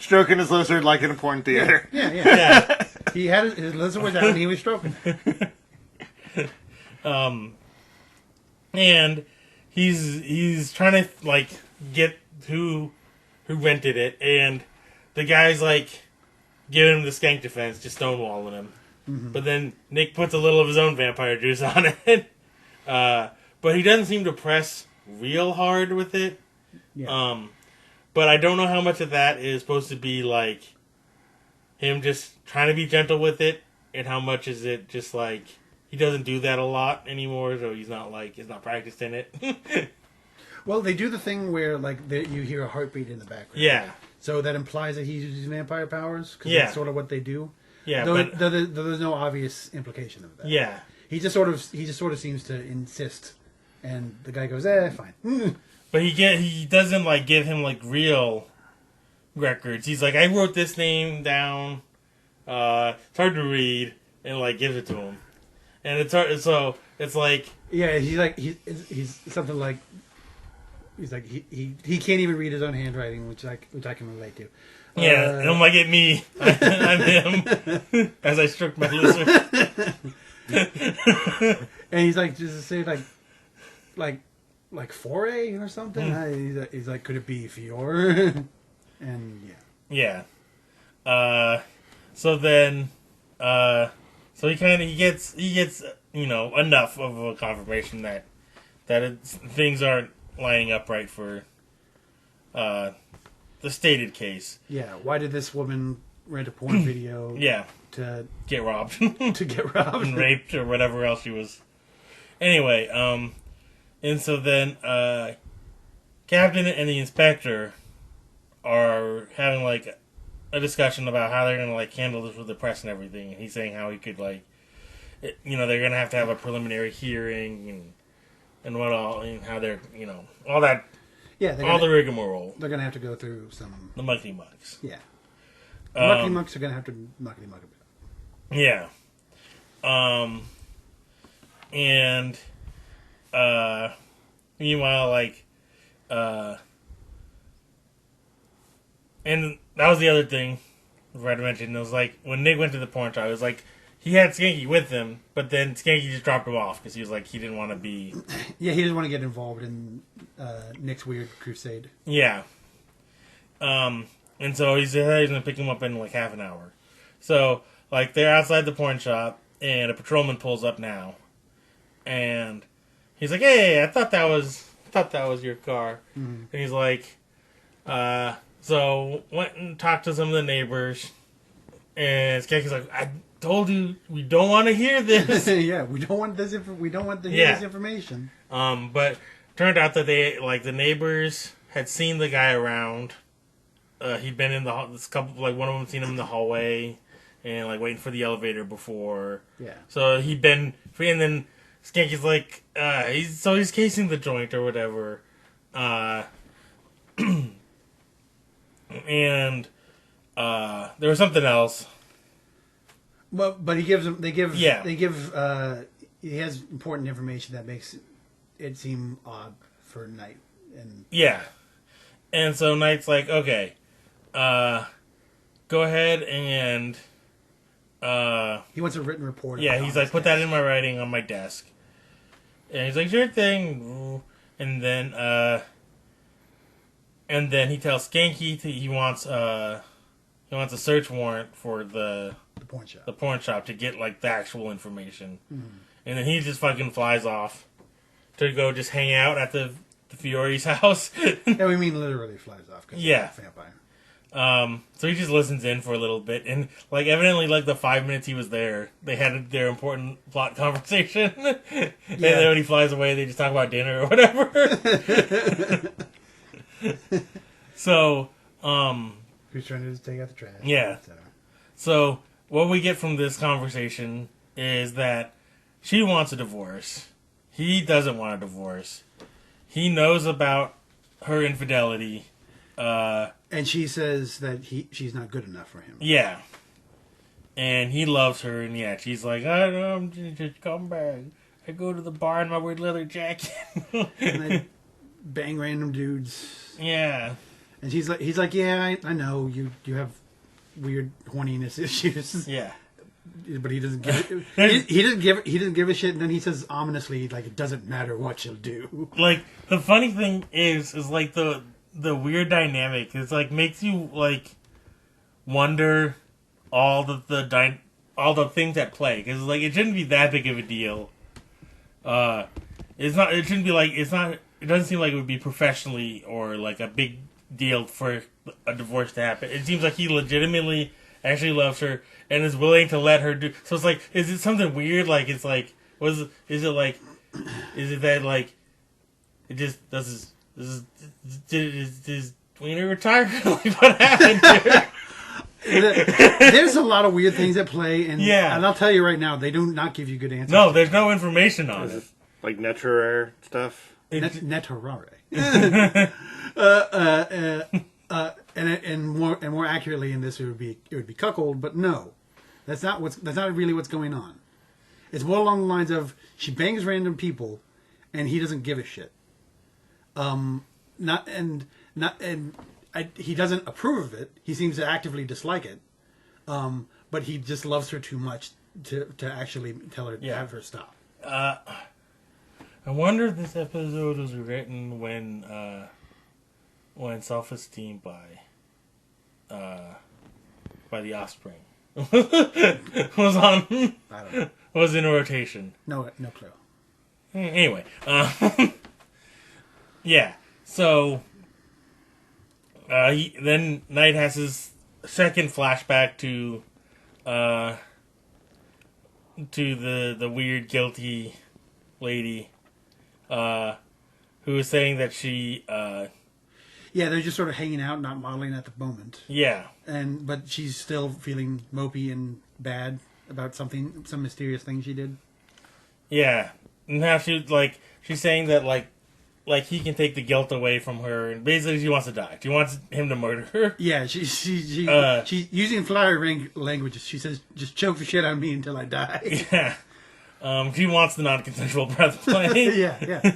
Stroking his lizard like in a porn theater. Yeah. Yeah. He had his lizard was out and he was stroking. And he's trying to like get who rented it, and the guy's like giving him the skank defense, just stonewalling him. But then Nick puts a little of his own vampire juice on it. But he doesn't seem to press real hard with it. Yeah. But I don't know how much of that is supposed to be like him just trying to be gentle with it, and how much is it just like he doesn't do that a lot anymore, so he's not practiced in it. Well, they do the thing where like you hear a heartbeat in the background. Yeah. So that implies that he uses vampire powers, because Yeah. that's sort of what they do. Yeah, Though but there's no obvious implication of that. yeah. He just sort of seems to insist, and the guy goes, fine. But he doesn't like give him like real records. He's like, I wrote this name down. It's hard to read, and like gives it to him. And it's hard, so it's like Yeah, he's something like he's like he can't even read his own handwriting, which I can relate to. yeah, don't like it me. I'm him. As I stroke my lizard. And he's like, just to say like foray or something. He's like, could it be Fior? And yeah. Yeah. So then, so he gets enough of a confirmation that things aren't lining up right for the stated case. Yeah. Why did this woman rent a porn video? Yeah. To Get robbed. to get robbed And raped or whatever else she was. Anyway, and so then Captain and the inspector are having like a discussion about how they're gonna like handle this with the press and everything. And he's saying how he could like, they're gonna have to have a preliminary hearing and what all, and how they're all that, Yeah. the rigmarole, They're gonna have to go through some. the mucky mucks. Yeah. The muckety mucks are gonna have to muckety muck a bit. Yeah. And meanwhile, like, and that was the other thing I mentioned. It was like when Nick went to the porn shop, it was like he had Skanky with him, but then Skanky just dropped him off because he was like, he didn't want to be... Yeah, he didn't want to get involved in Nick's weird crusade. Yeah. And so he's going to pick him up in like half an hour. So, like, they're outside the porn shop, and a patrolman pulls up now. And he's like, hey, I thought that was your car. Mm-hmm. And he's like, so went and talked to some of the neighbors. And Skanky's like, I told you we don't want to hear this. Yeah, we don't want this. We don't want to hear this information. But turned out that the neighbors had seen the guy around. He'd been in this couple, like one of them seen him in the hallway, and like waiting for the elevator before. Yeah. So he'd been, and then Skanky's like, he's casing the joint or whatever, and there was something else. Well, but he gives them. He has important information that makes it seem odd for Knight. And yeah, and so Knight's like, okay, go ahead and he wants a written report. Yeah, he's like, put that in my writing on my desk, and he's like, sure thing, and then he tells Skanky he wants a search warrant for the porn shop to get like the actual information. Mm-hmm. And then he just fucking flies off to go just hang out at the Fiore's house. Yeah, we mean literally flies off. Yeah. He's a vampire. So he just listens in for a little bit, and like evidently like the 5 minutes he was there, they had their important plot conversation. And then when he flies away, they just talk about dinner or whatever. So, who's trying to take out the trash? Yeah. So what we get from this conversation is that she wants a divorce. He doesn't want a divorce. He knows about her infidelity. And she says that she's not good enough for him. Yeah. And he loves her, and yeah, she's like, I don't know, just come back. I go to the bar in my weird leather jacket. And I bang random dudes. Yeah. And he's like, yeah, I know you have weird horniness issues. Yeah. But he doesn't give it. he doesn't give a shit. And then he says ominously, like, it doesn't matter what she'll do. Like, the funny thing is like the weird dynamic is like makes you like wonder all the things at play, because like it shouldn't be that big of a deal. It's not. It shouldn't be like it's not. It doesn't seem like it would be professionally or like a big deal for a divorce to happen. It seems like he legitimately actually loves her and is willing to let her do. So it's like, is it something weird? Like it's like, is it that like it just does Wiener retire? Like what happened here? There's a lot of weird things at play, and yeah. And I'll tell you right now, they do not give you good answers. No, there's no information on it. Like Netrare stuff? Netrare. And more accurately in this, it would be cuckold, but no, that's not really what's going on. It's more along the lines of she bangs random people, and he doesn't give a shit. He doesn't approve of it. He seems to actively dislike it. But he just loves her too much to actually tell her to have her stop. I wonder if this episode was written when Self-Esteem by The Offspring was on. I don't know. Was in rotation. No clue. Anyway, yeah. So then Knight has his second flashback to the weird guilty lady who was saying that she they're just sort of hanging out, not modeling at the moment. Yeah. But she's still feeling mopey and bad about some mysterious thing she did. Yeah. And now she's saying that like he can take the guilt away from her, and basically she wants to die. She wants him to murder her. Yeah, she's using flowery language. She says, "Just choke the shit out of me until I die." Yeah. She wants the non-consensual breath play. Yeah.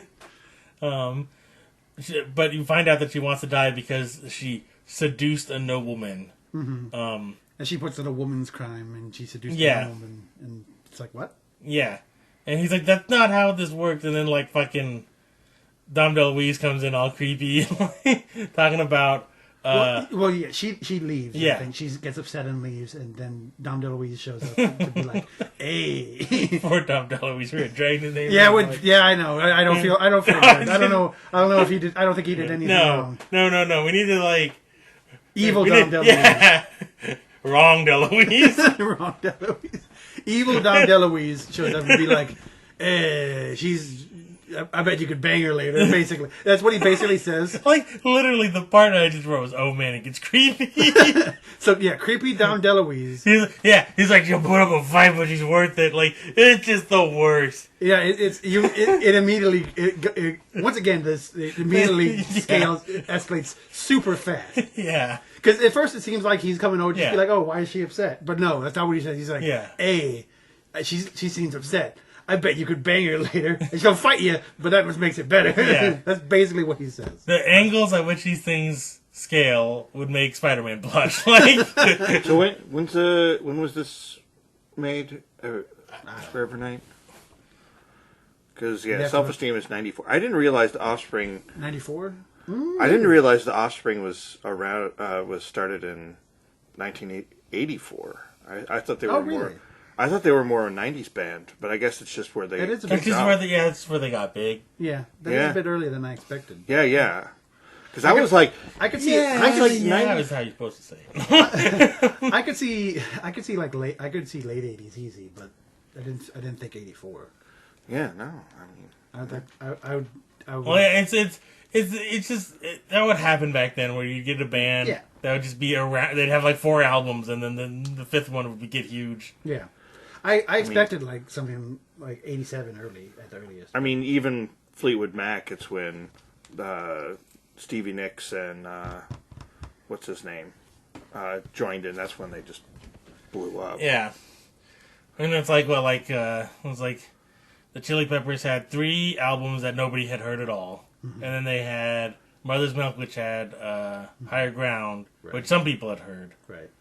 But you find out that she wants to die because she seduced a nobleman. Mm-hmm. And she puts it a woman's crime, and she seduced Yeah. him home, and it's like, what? Yeah. And he's like, that's not how this works. And then, like, fucking Dom DeLuise comes in all creepy, talking about... well, yeah, she leaves. Yeah. I think she gets upset and leaves, and then Dom DeLuise shows up to be like, "Hey." Poor Dom DeLuise, we were dragging his name. Yeah, like, I know. I don't feel good. I don't know if he did. I don't think he did anything wrong. No. We need to, like... Evil Dom DeLuise. Yeah. Wrong DeLuise. Wrong DeLuise. Evil Dom DeLuise shows up and be like, she's... I bet you could bang her later, basically. That's what he basically says. Like, literally, the part I just wrote was, oh, man, it gets creepy. So, yeah, creepy Dom DeLuise. He's like, you'll put up a fight, but she's worth it. Like, it's just the worst. Yeah, it immediately... once again, it immediately escalates super fast. Yeah. Because at first it seems like he's coming over just to be Yeah. like, oh, why is she upset? But no, that's not what he says. He's like, Yeah. hey, she seems upset. I bet you could bang her later. And she'll fight you, but that just makes it better. Yeah. That's basically what he says. The angles at which these things scale would make Spider-Man blush. Like, So when was this made? Forever Night? Because Self-Esteem is 94. I didn't realize the Offspring. 94? I didn't realize the Offspring was around. Was started in 1984. I thought they were more. Really? I thought they were more a 90s band, but I guess it's just where they. It is a that's big just where they got big. Yeah, that Yeah. is a bit earlier than I expected. Yeah. Because I was like, I could see Yeah, I could see, that was how you're supposed to say it. I could see late 80s easy, but I didn't think 84. yeah, no, I mean, I would Well, yeah, it's just that would happen back then, where you get a band Yeah. that would just be around. They'd have like 4 albums, and then the 5th one would get huge. yeah. I expected like something like 87 at the earliest. I mean, even Fleetwood Mac. It's when Stevie Nicks and what's his name joined in. That's when they just blew up. Yeah, and it's like it was like the Chili Peppers had 3 albums that nobody had heard at all, and then they had Mother's Milk, which had Higher Ground, which some people had heard. Right.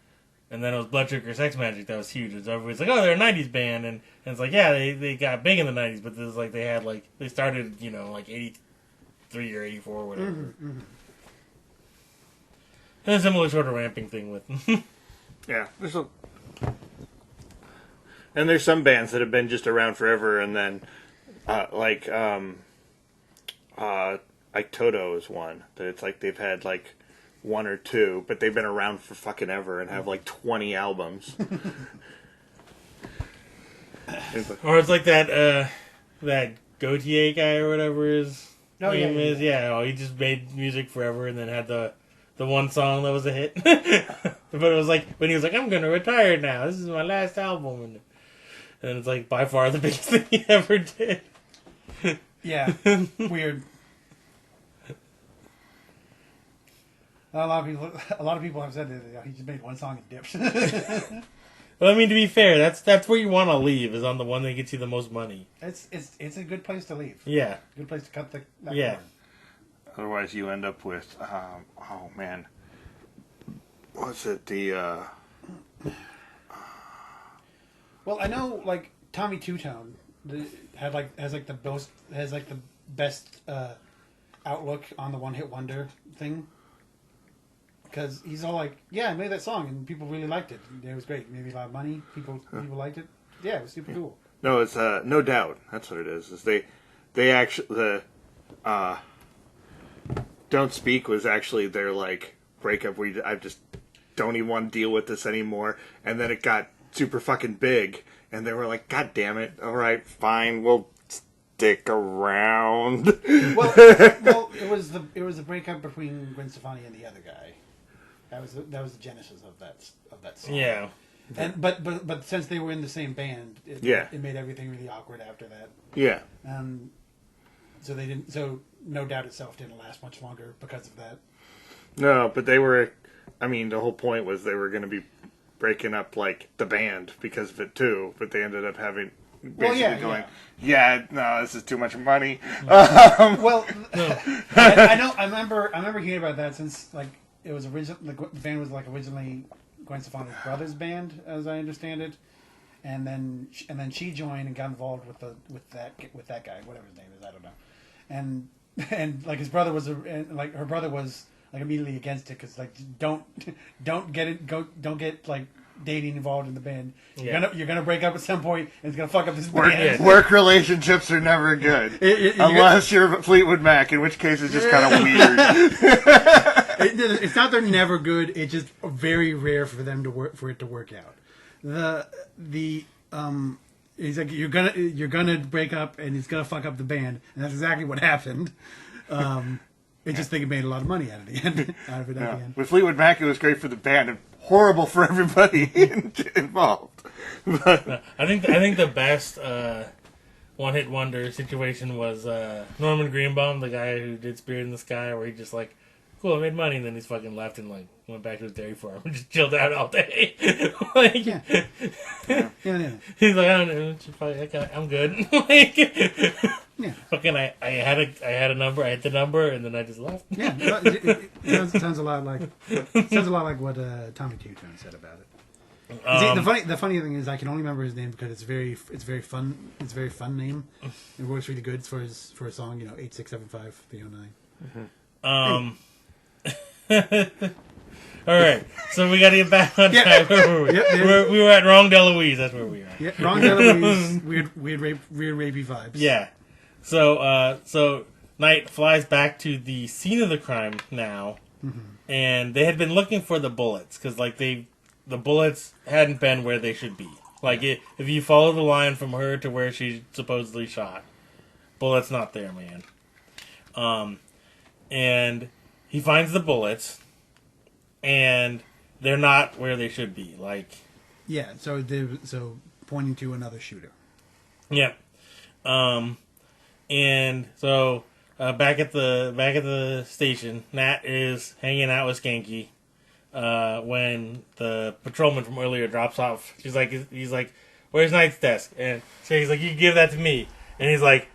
And then it was Blood Sugar Sex Magic that was huge. And so everybody's like, oh, they're a 90s band. And it's like, yeah, they got big in the 90s, but this is like they started, like 83 or 84 or whatever. And a similar sort of ramping thing with Yeah, and there's some bands that have been just around forever, and then like Toto is one that it's like they've had like 1 or 2, but they've been around for fucking ever and have like 20 albums. Or it's like that Gautier guy or whatever his name is. Yeah, he just made music forever and then had the one song that was a hit. But it was like, when he was like, I'm going to retire now. This is my last album. And it's like by far the biggest thing he ever did. Yeah. Weird. A lot of people have said that he just made one song and dipped. Well, I mean, to be fair, that's where you want to leave, is on the one that gets you the most money. It's a good place to leave. Yeah. Good place to cut that Yeah. cord. Otherwise, you end up with, oh man, what's it? Well, I know like Tommy Two Tone has the best outlook on the one hit wonder thing. Because he's all like, yeah, I made that song and people really liked it. It was great. Made me a lot of money. People liked it. Yeah, it was super cool. No, it's No Doubt. That's what it is. They actually Don't Speak was actually their like breakup where I just don't even want to deal with this anymore. And then it got super fucking big, and they were like, God damn it! All right, fine, we'll stick around. Well, it was the breakup between Gwen Stefani and the other guy. That was the genesis of that song. Yeah. And but since they were in the same band, it made everything really awkward after that. Yeah. So No Doubt itself didn't last much longer because of that. No, but they were. I mean, the whole point was they were going to be breaking up like the band because of it too. But they ended up having basically going, yeah, no, this is too much money. Well, I know. I remember hearing about that since like it was original. The band was like originally Gwen Stefani's brother's band, as I understand it, and then she joined and got involved with that guy, whatever his name is, I don't know, and like his brother was like her brother was like immediately against it because like don't get like dating involved in the band. You're gonna break up at some point and it's gonna fuck up this band. Work relationships are never good unless you're Fleetwood Mac, in which case it's just kind of weird. It's not they're never good. It's just very rare for them to it to work out. He's like you're gonna break up and it's gonna fuck up the band, and that's exactly what happened. I just think it made a lot of money out of it at the end. With Fleetwood Mac, it was great for the band and horrible for everybody involved. But, I think the best one-hit wonder situation was Norman Greenbaum, the guy who did Spirit in the Sky, where he just like, cool, I made money, and then he's fucking left and like went back to his dairy farm and just chilled out all day. Like, yeah. He's like, I don't know, I'm good. Like, yeah. Fucking, I had a number, I hit the number, and then I just left. Yeah, it sounds a lot like what Tommy Two Tone said about it. See, the funny thing is, I can only remember his name because it's very fun. It's a very fun name. It works really good for a song. 8675 All right, so we got to get back on track. Where were we? We were at Wrong Deloise. That's where we are. Yeah, Wrong Deloise. weird rapey vibes. Yeah. So Knight flies back to the scene of the crime now, and they had been looking for the bullets because like the bullets hadn't been where they should be. Like if you follow the line from her to where she supposedly shot, bullets not there, man. And he finds the bullets, and they're not where they should be. Like, yeah. So pointing to another shooter. Yep. And so back at the station, Nat is hanging out with Skanky when the patrolman from earlier drops off. He's like, "Where's Knight's desk?" And so he's like, "You can give that to me." And he's like,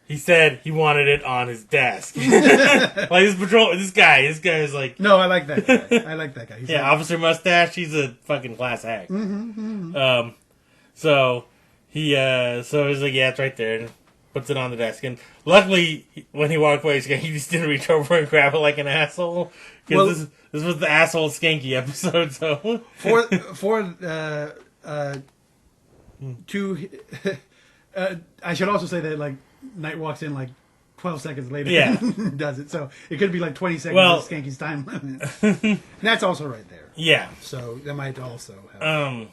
he said he wanted it on his desk. Like this guy is like, no, I like that guy. He's yeah, like, Officer Mustache. He's a fucking class act. So he's like, yeah, it's right there. And puts it on the desk. And luckily, when he walked away, he just didn't reach over and grab it like an asshole. Because this was the asshole Skanky episode. So I should also say that like Knight walks in like 12 seconds later and does it. So it could be like 20 seconds of Skanky's time limit. And that's also right there. Yeah. So that might also help.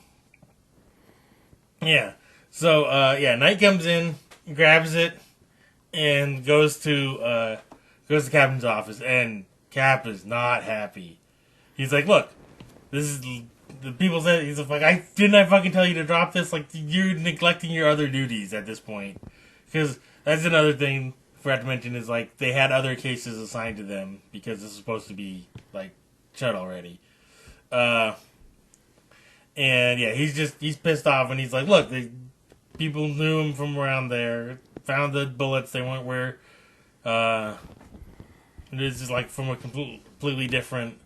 Yeah. So Knight comes in, grabs it, and goes to the captain's office, and Cap is not happy. He's like, "Look, this is the people said." He's like, "I fucking tell you to drop this? Like, you're neglecting your other duties at this point." Because that's another thing I forgot to mention is like they had other cases assigned to them because this is supposed to be like shut already. And yeah, he's pissed off, and he's like, "Look, people knew him from around there, found the bullets, they weren't where, this is like from a completely different,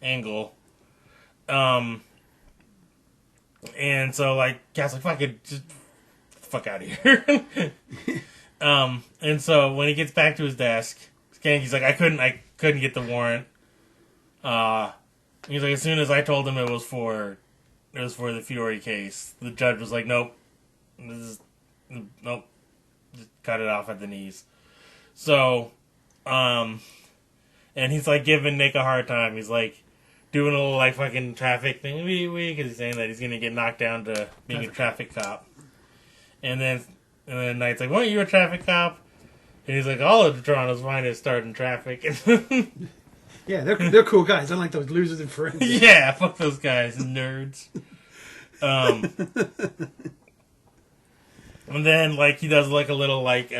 angle." And so like, Cat's like, "Fuck it, just fuck out of here." And so when he gets back to his desk, Skanky's like, I couldn't get the warrant. He's like, as soon as I told him it was for the Fiore case, the judge was like, nope, nope, just cut it off at the knees. So, and he's like giving Nick a hard time. He's like doing a little like fucking traffic thing, because he's saying that he's gonna get knocked down to being a traffic cop. And then Knight's like, weren't you a traffic cop? And he's like, all of Toronto's finest start in traffic. Yeah, they're cool guys, unlike those losers in forensics. Yeah, fuck those guys, nerds. And then like he does like a little like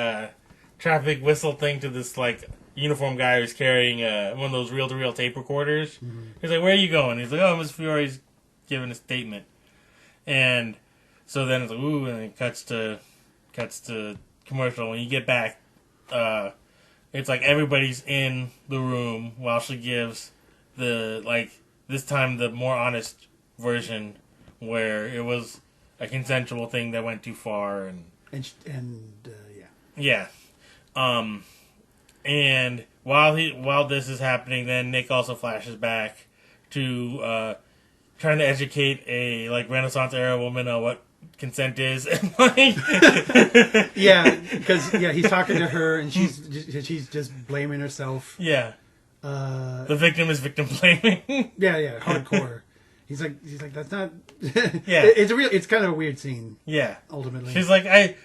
traffic whistle thing to this like uniformed guy who's carrying one of those reel-to-reel tape recorders. Mm-hmm. He's like, "Where are you going?" He's like, "Oh, Miss Fiore's giving a statement." And so then it's like, ooh, and it cuts to commercial. When you get back, it's like everybody's in the room while she gives this time the more honest version where it was a consensual thing that went too far and yeah. And while this is happening, then Nick also flashes back to trying to educate a Renaissance era woman on what consent is. because he's talking to her and she's just blaming herself. Yeah. The victim is victim blaming. Yeah, hardcore. He's like that's not. Yeah, it's kind of a weird scene. Yeah, ultimately, she's like,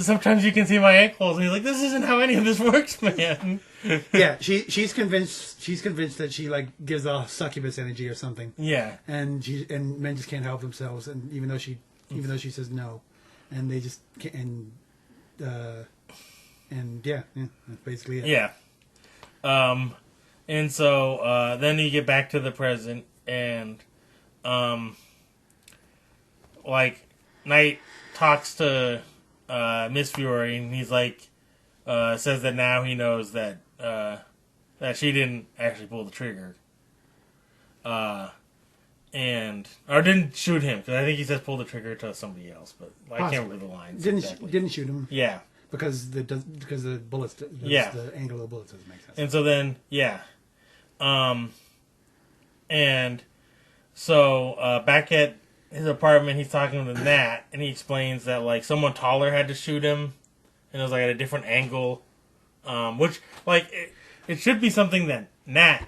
sometimes you can see my ankles, and he's like, this isn't how any of this works, man. Yeah, she's convinced that she gives off succubus energy or something. Yeah, and men just can't help themselves, and even though she says no, and they just can't, and that's basically it. Yeah. And so then you get back to the present, and Knight talks to Miss Fury, and he's says that now he knows that she didn't actually pull the trigger, or didn't shoot him, because I think he says pull the trigger to somebody else, but I can't remember the lines. Didn't shoot him. Yeah, because the bullets. The angle of the bullets doesn't make sense. And so then and so back at his apartment, he's talking to Nat, and he explains that someone taller had to shoot him, and it was at a different angle, which it should be something that Nat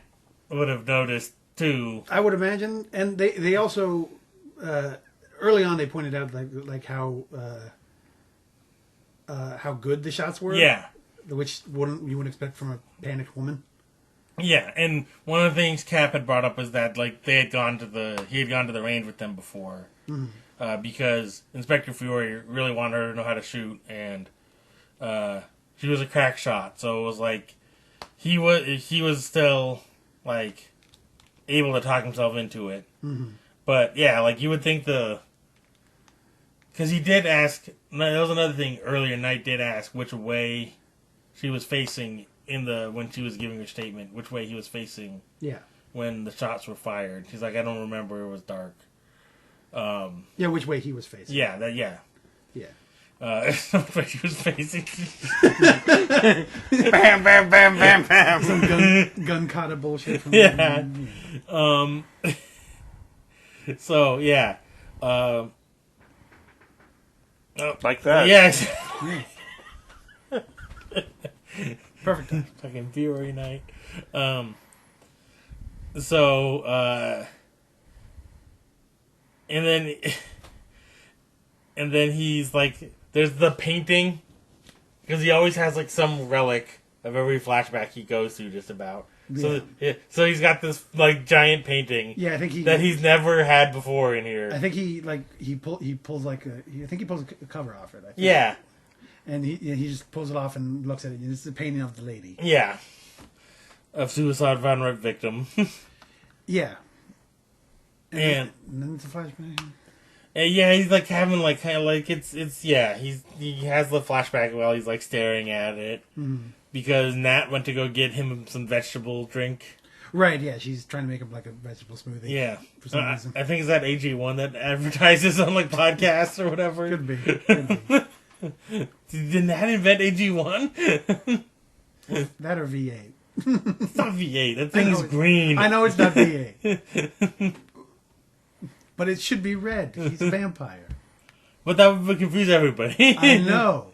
would have noticed too. I would imagine, and they also early on they pointed out how good the shots were. Yeah, which you wouldn't expect from a panicked woman. Yeah, and one of the things Cap had brought up was that he had gone to the range with them before, because Inspector Fury really wanted her to know how to shoot, and she was a crack shot, so it was he was still able to talk himself into it. Mm-hmm. But yeah, you would think because he did ask. That was another thing earlier. Knight did ask which way she was facing when she was giving her statement, which way he was facing. Yeah. When the shots were fired, she's like, I don't remember. It was dark. Which way he was facing. Yeah. Yeah. Which way he was facing. Bam, bam, bam, bam, bam. Some gun kata bullshit. From So yeah. Like that. Yes. Perfect time. Fucking Fury Night. And then he's there's the painting, because he always has some relic of every flashback he goes through, just about. Yeah. So he's got this giant painting. Yeah, I think he's never had before in here. I think he pulls a cover off it. I think. Yeah. And he just pulls it off and looks at it. And it's the painting of the lady. Yeah. Of suicide van rape victim. Yeah. And then it's a flashback. Yeah, he's having he has the flashback while he's staring at it, because Nat went to go get him some vegetable drink. Right, yeah, she's trying to make him a vegetable smoothie. Yeah, for some reason. I think it's that AG1 that advertises on podcasts or whatever. Could be. Did Nat invent AG1? That or V8. It's not V8. That thing's green. I know it's not V8. But it should be red. He's a vampire. But that would confuse everybody. I know.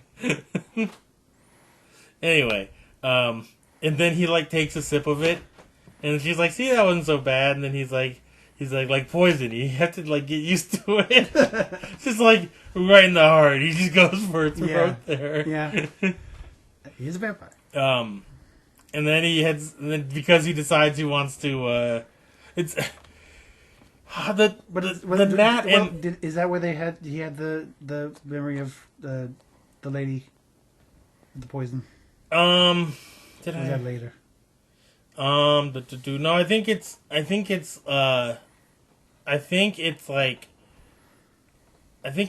Anyway, and then he takes a sip of it, and she's like, "See, that wasn't so bad." And then he's like poison. You have to get used to it. It's just right in the heart. He just goes for a throat there. Yeah. He's a vampire. And then he heads. And then because he decides he wants to, it's. Is that where he had the memory of the lady, the poison? Or that later? No, I think it's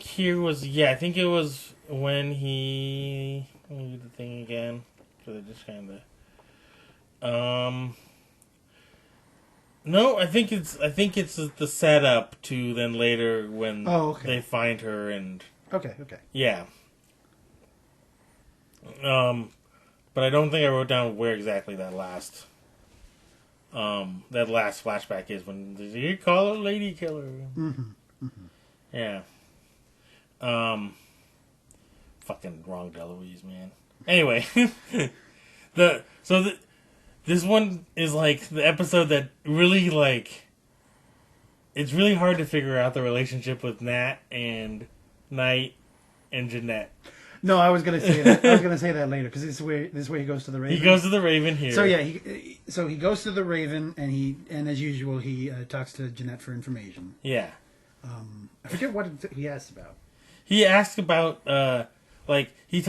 here was, I think it was when he, let me do the thing again, because I just kind of, No, I think it's the setup to then later when they find her and Okay. yeah. But I don't think I wrote down where exactly that last flashback is. When did you call her Lady Killer? Yeah. Fucking wrong Deloise, man. Anyway, this one is like the episode that really like. It's really hard to figure out the relationship with Nat and Knight and Jeanette. No, I was gonna say that. I was gonna say that later because this is where he goes to the Raven. He goes to the Raven here. So yeah, he goes to the Raven and as usual he talks to Jeanette for information. Yeah. I forget what he asked about. He asks about he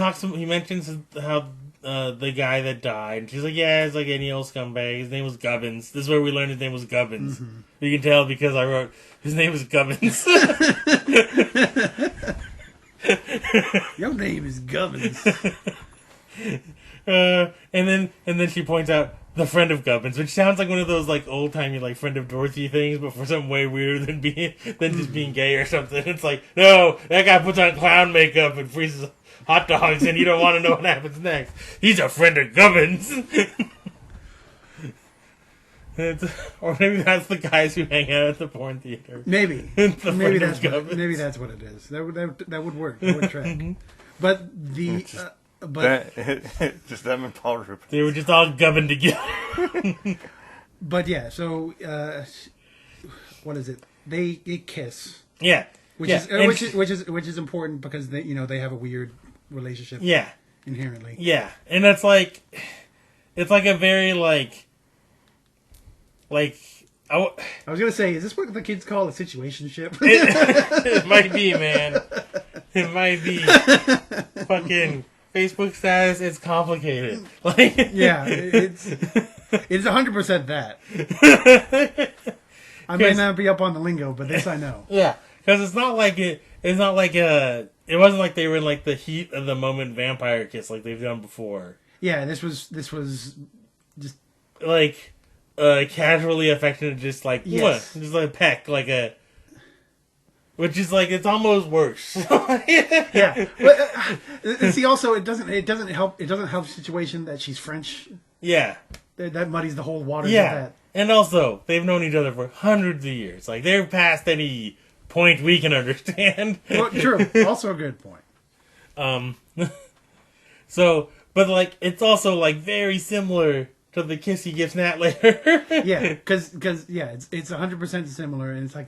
mentions how the guy that died. And she's like, yeah, it's like any old scumbag. His name was Gubbins. This is where we learned his name was Gubbins. Mm-hmm. You can tell because I wrote his name was Gubbins. Your name is Gubbins. And then she points out the friend of Gubbins, which sounds like one of those like old timey like friend of Dorothy things, but for something way weirder than just being gay or something. It's like, no, that guy puts on clown makeup and freezes hot dogs, and you don't want to know what happens next. He's a friend of Gubbins. Or maybe that's the guys who hang out at the porn theater. Maybe that's what it is. That would work. That would track. But the just them and Paul Rubens. They were just all gubbing together. But yeah, so what is it? They kiss. Yeah, which is important because they have a weird relationship. Yeah, inherently. Yeah, and it's like a very like I was gonna say, is this what the kids call a situationship? It might be, man. It might be. Fucking Facebook status. It's complicated. Like, yeah, it's 100% that. I may not be up on the lingo, but this I know. Yeah, because it's not like it. It's not like it wasn't like they were in like the heat of the moment vampire kiss like they've done before. Yeah, this was just like casually affectionate, just like yes. Just like a peck, which is like it's almost worse. Yeah, but see, also it doesn't help the situation that she's French. Yeah, that muddies the whole waters. Yeah, of that. And also they've known each other for hundreds of years. Like they're past any point we can understand. Well, true. Also a good point. So, but like it's also like very similar to the kiss he gives Nat later. Yeah, because it's 100% similar, and it's like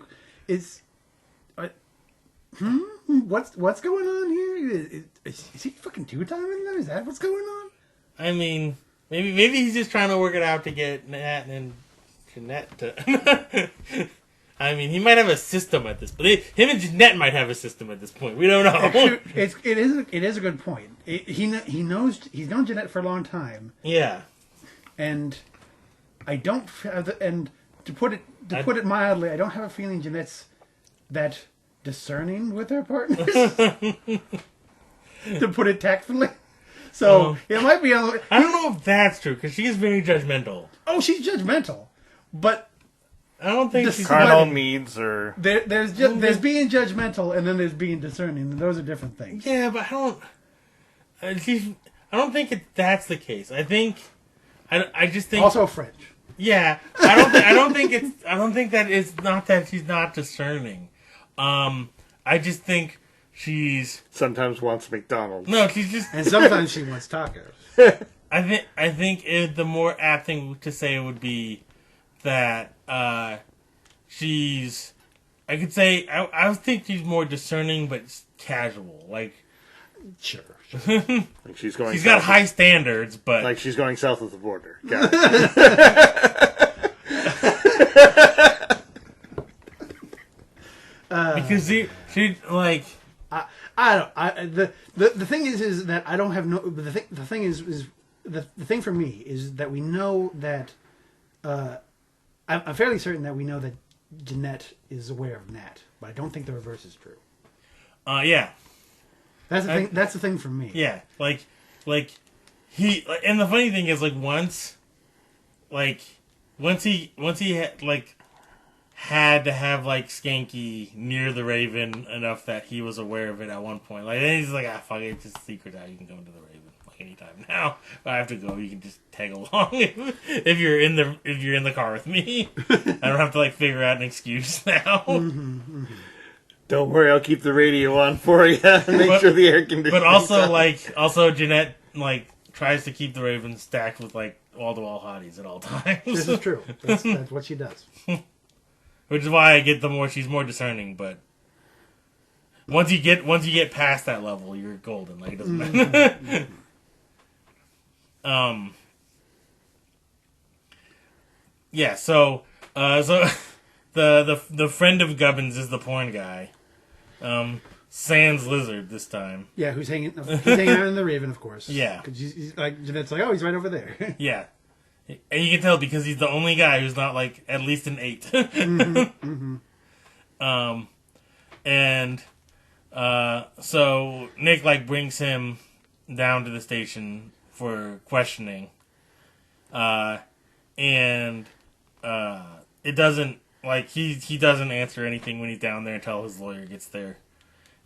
what's going on here? Is he fucking two-timing them? Is that what's going on? I mean, maybe he's just trying to work it out to get Nat and Jeanette to. I mean, he might have a system at this, but him and Jeanette might have a system at this point. We don't know. It is a good point. He's known Jeanette for a long time. Yeah, and I don't. And to put it mildly, I don't have a feeling Jeanette's that discerning with her partners. To put it tactfully. So it might be. I don't know if that's true because she is very judgmental. Oh, she's judgmental, but I don't think she's carnal needs or there's being judgmental and then there's being discerning, and those are different things. Yeah, but I don't think that's the case. I just think also French. Yeah, I don't think that it's not that she's not discerning. I just think she's sometimes wants McDonald's. No, she's just and sometimes she wants tacos. I think the more apt thing to say would be that she's. I could say I think she's more discerning, but casual. Like, sure. Like she's got high standards, but like she's going south of the border. Got it. Because she like. The thing is that I don't have no. The thing is the thing for me is that we know that I'm fairly certain that we know that Jeanette is aware of Nat, but I don't think the reverse is true. Yeah. That's the thing. That's the thing for me. Yeah, like he, and the funny thing is, like once, like once he had to have like Skanky near the Raven enough that he was aware of it at one point. Like then he's like, fuck it, it's just a secret out. You can go into the Raven like anytime now. If I have to go, you can just tag along if you're in the car with me. I don't have to like figure out an excuse now. Don't worry, I'll keep the radio on for you. Make sure the air conditioning. But also Jeanette like tries to keep the Raven stacked with like wall-to-wall hotties at all times. This is true. That's what she does. Which is why I get she's more discerning, but once you get past that level, you're golden. Like it doesn't matter. Yeah. So the friend of Gubbins is the porn guy. Sans Lizard this time. Yeah, he's hanging out in the Raven, of course. Yeah. Because he's like Jeanette's like, oh, he's right over there. Yeah. And you can tell because he's the only guy who's not like at least an 8. So Nick like brings him down to the station for questioning, it doesn't like he doesn't answer anything when he's down there until his lawyer gets there,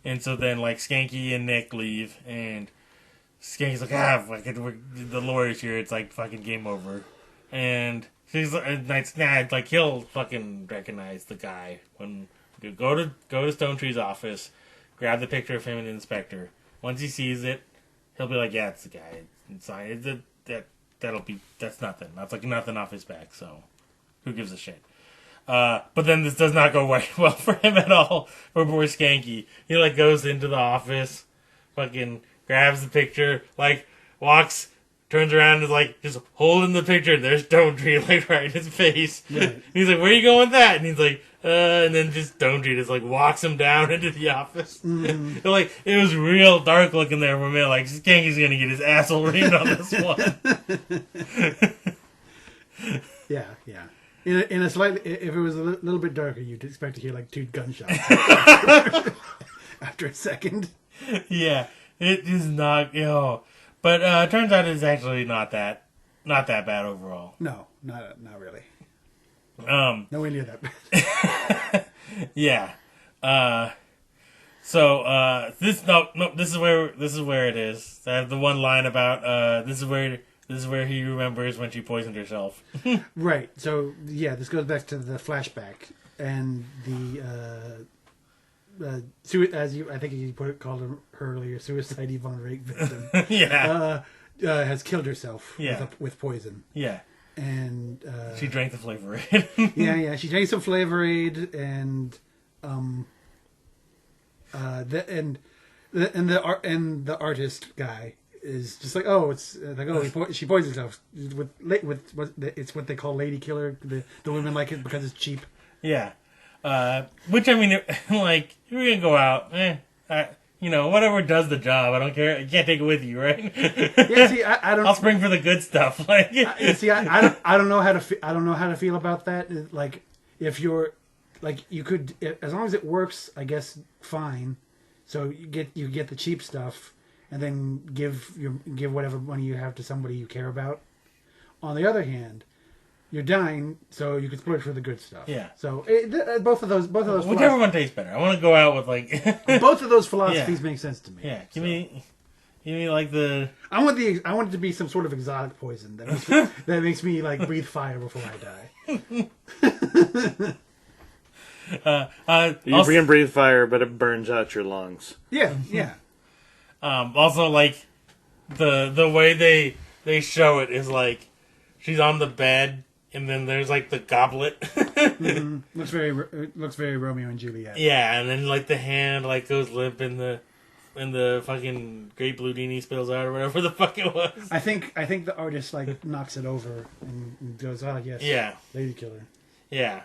and so then like Skanky and Nick leave and Skanky's like the lawyer's here, it's like fucking game over. And she's like he'll fucking recognize the guy when you go to Stone Tree's office, grab the picture of him and the inspector. Once he sees it, he'll be like, yeah, it's the guy. It's that's nothing. That's like nothing off his back. So who gives a shit? But then this does not go well for him at all. For poor Skanky, he like goes into the office, fucking grabs the picture, like walks. Turns around and is like, just holding the picture. There's Stone Tree, like, right in his face. Yeah. He's like, where are you going with that? And he's like, and then just Stone Tree just, like, walks him down into the office. Mm-hmm. So, like, it was real dark looking there for a minute. Like, Skanky's gonna get his asshole reamed on this one. Yeah. In a slightly, if it was a little bit darker, you'd expect to hear, like, 2 gunshots after a second. Yeah. It is not, But it turns out it's actually not that bad overall. No, not really. Nowhere near that bad. Yeah. This is where it is. I have the one line about this is where he remembers when she poisoned herself. Right. So yeah, this goes back to the flashback and the. I think you called her earlier, suicide Yvonne Rake victim. Yeah, has killed herself. Yeah. with poison. Yeah, and she drank the Flavor Aid. yeah, she drank some Flavor Aid, and the artist guy is just like, oh, it's like, she poisons herself with it's what they call lady killer. The women like it because it's cheap. Yeah. Which I mean, like, if we're gonna go out, whatever does the job. I don't care. You can't take it with you, right? Yeah, see, I don't. I'll spring for the good stuff. Like, I don't know how to. I don't know how to feel about that. Like, if you're, like, you could, as long as it works, I guess fine. So you get the cheap stuff, and then give whatever money you have to somebody you care about. On the other hand, you're dying, so you can splurge for the good stuff. Yeah. So both of those. Whichever one tastes better. I want to go out with like. Both of those philosophies make sense to me. Yeah. Give me like the. I want it to be some sort of exotic poison that makes me like breathe fire before I die. You can breathe fire, but it burns out your lungs. Yeah. Also, like the way they show it is like she's on the bed. And then there's like the goblet. Mm-hmm. Looks very Romeo and Juliet. Yeah, and then like the hand like goes limp and the fucking Great Bludini spills out or whatever the fuck it was. I think the artist like knocks it over and goes, oh yes, yeah, lady killer. Yeah,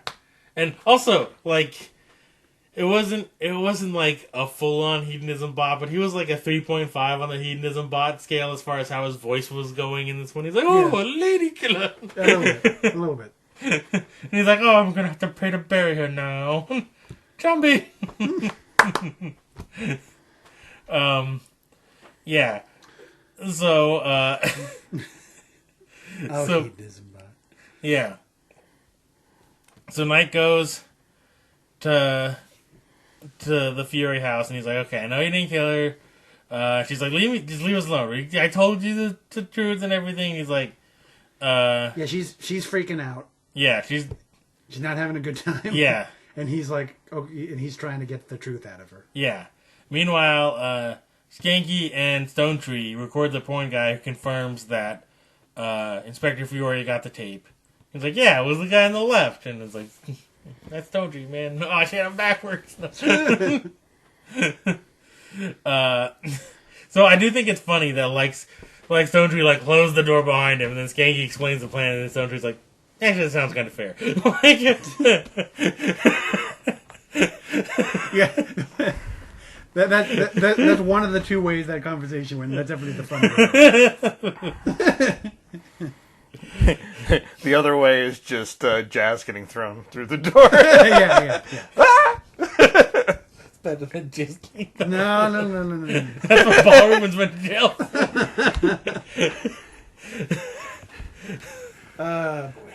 and also like it wasn't like a full on hedonism bot, but he was like a 3.5 on the hedonism bot scale as far as how his voice was going in this one. He's like, oh, yeah. A lady killer. A little bit. And he's like, oh, I'm gonna have to pay to bury her now. Jumpy. Yeah. So, hedonism bot. Yeah. So Knight goes to the Fury house, and he's like, okay, I know you didn't kill her. She's like, just leave us alone. I told you the truth and everything. He's like, Yeah, she's freaking out. yeah, She's not having a good time. yeah, And he's like, oh, and he's trying to get the truth out of her. yeah. Meanwhile, Skanky and Stone Tree record the porn guy who confirms that Inspector Fiore got the tape. He's like, yeah, it was the guy on the left. And it's like, that's Stone Tree, man. Oh, shit, I'm backwards. So I do think it's funny that, like Stone Tree, like, closed the door behind him, and then Skanky explains the plan, and then Stone Tree's like, actually, that sounds kind of fair. Yeah. That's one of the two ways that conversation went. That's definitely the funny way. The other way is just Jazz getting thrown through the door. Yeah. It's better than just No. That's what Ballroom's been to jail. Boy.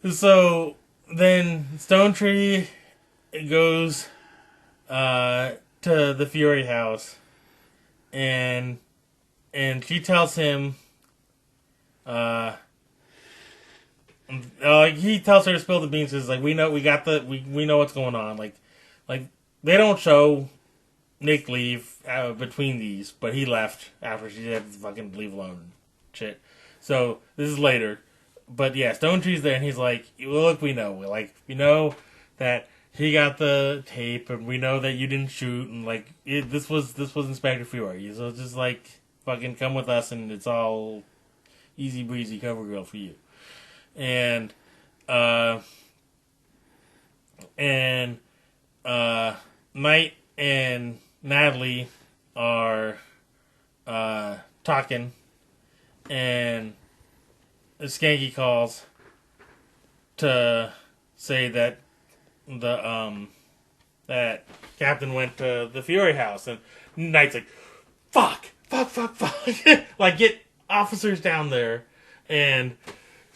So then Stone Tree goes to the Fury house, and she tells him, he tells her to spill the beans. Says like, we know what's going on. Like they don't show Nick leave between these, but he left after she had to fucking leave alone and shit. So this is later, but yeah, Stone Tree's there, and he's like, well, look, we know that he got the tape, and we know that you didn't shoot, and like this was Inspector Fiore, so just like fucking come with us, and it's all easy breezy cover girl for you. And Knight and Natalie are talking, and Skanky calls to say that that Captain went to the Fury house, and Knight's like, fuck, like get officers down there, and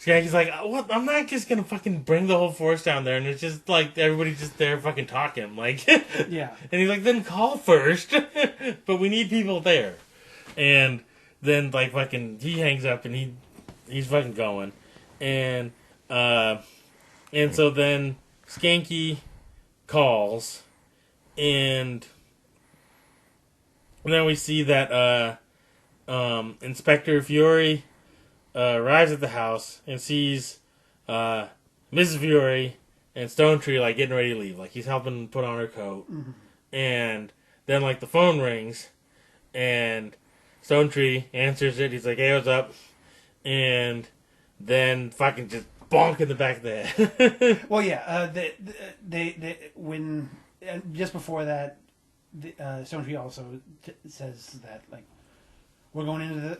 Skanky's like, what? I'm not just gonna fucking bring the whole force down there, and it's just like everybody's just there fucking talking, like, Yeah. And he's like, then call first, but we need people there, and then like fucking he hangs up and he's fucking going, and so then Skanky calls, and then we see that Inspector Fiore arrives at the house and sees Mrs. Fiore and Stone Tree like getting ready to leave. Like he's helping put on her coat. Mm-hmm. And then like the phone rings and Stone Tree answers it. He's like, hey, what's up? And then fucking just bonk in the back of the head. Well, yeah. They when just before that, Stone Tree also says that like we're going into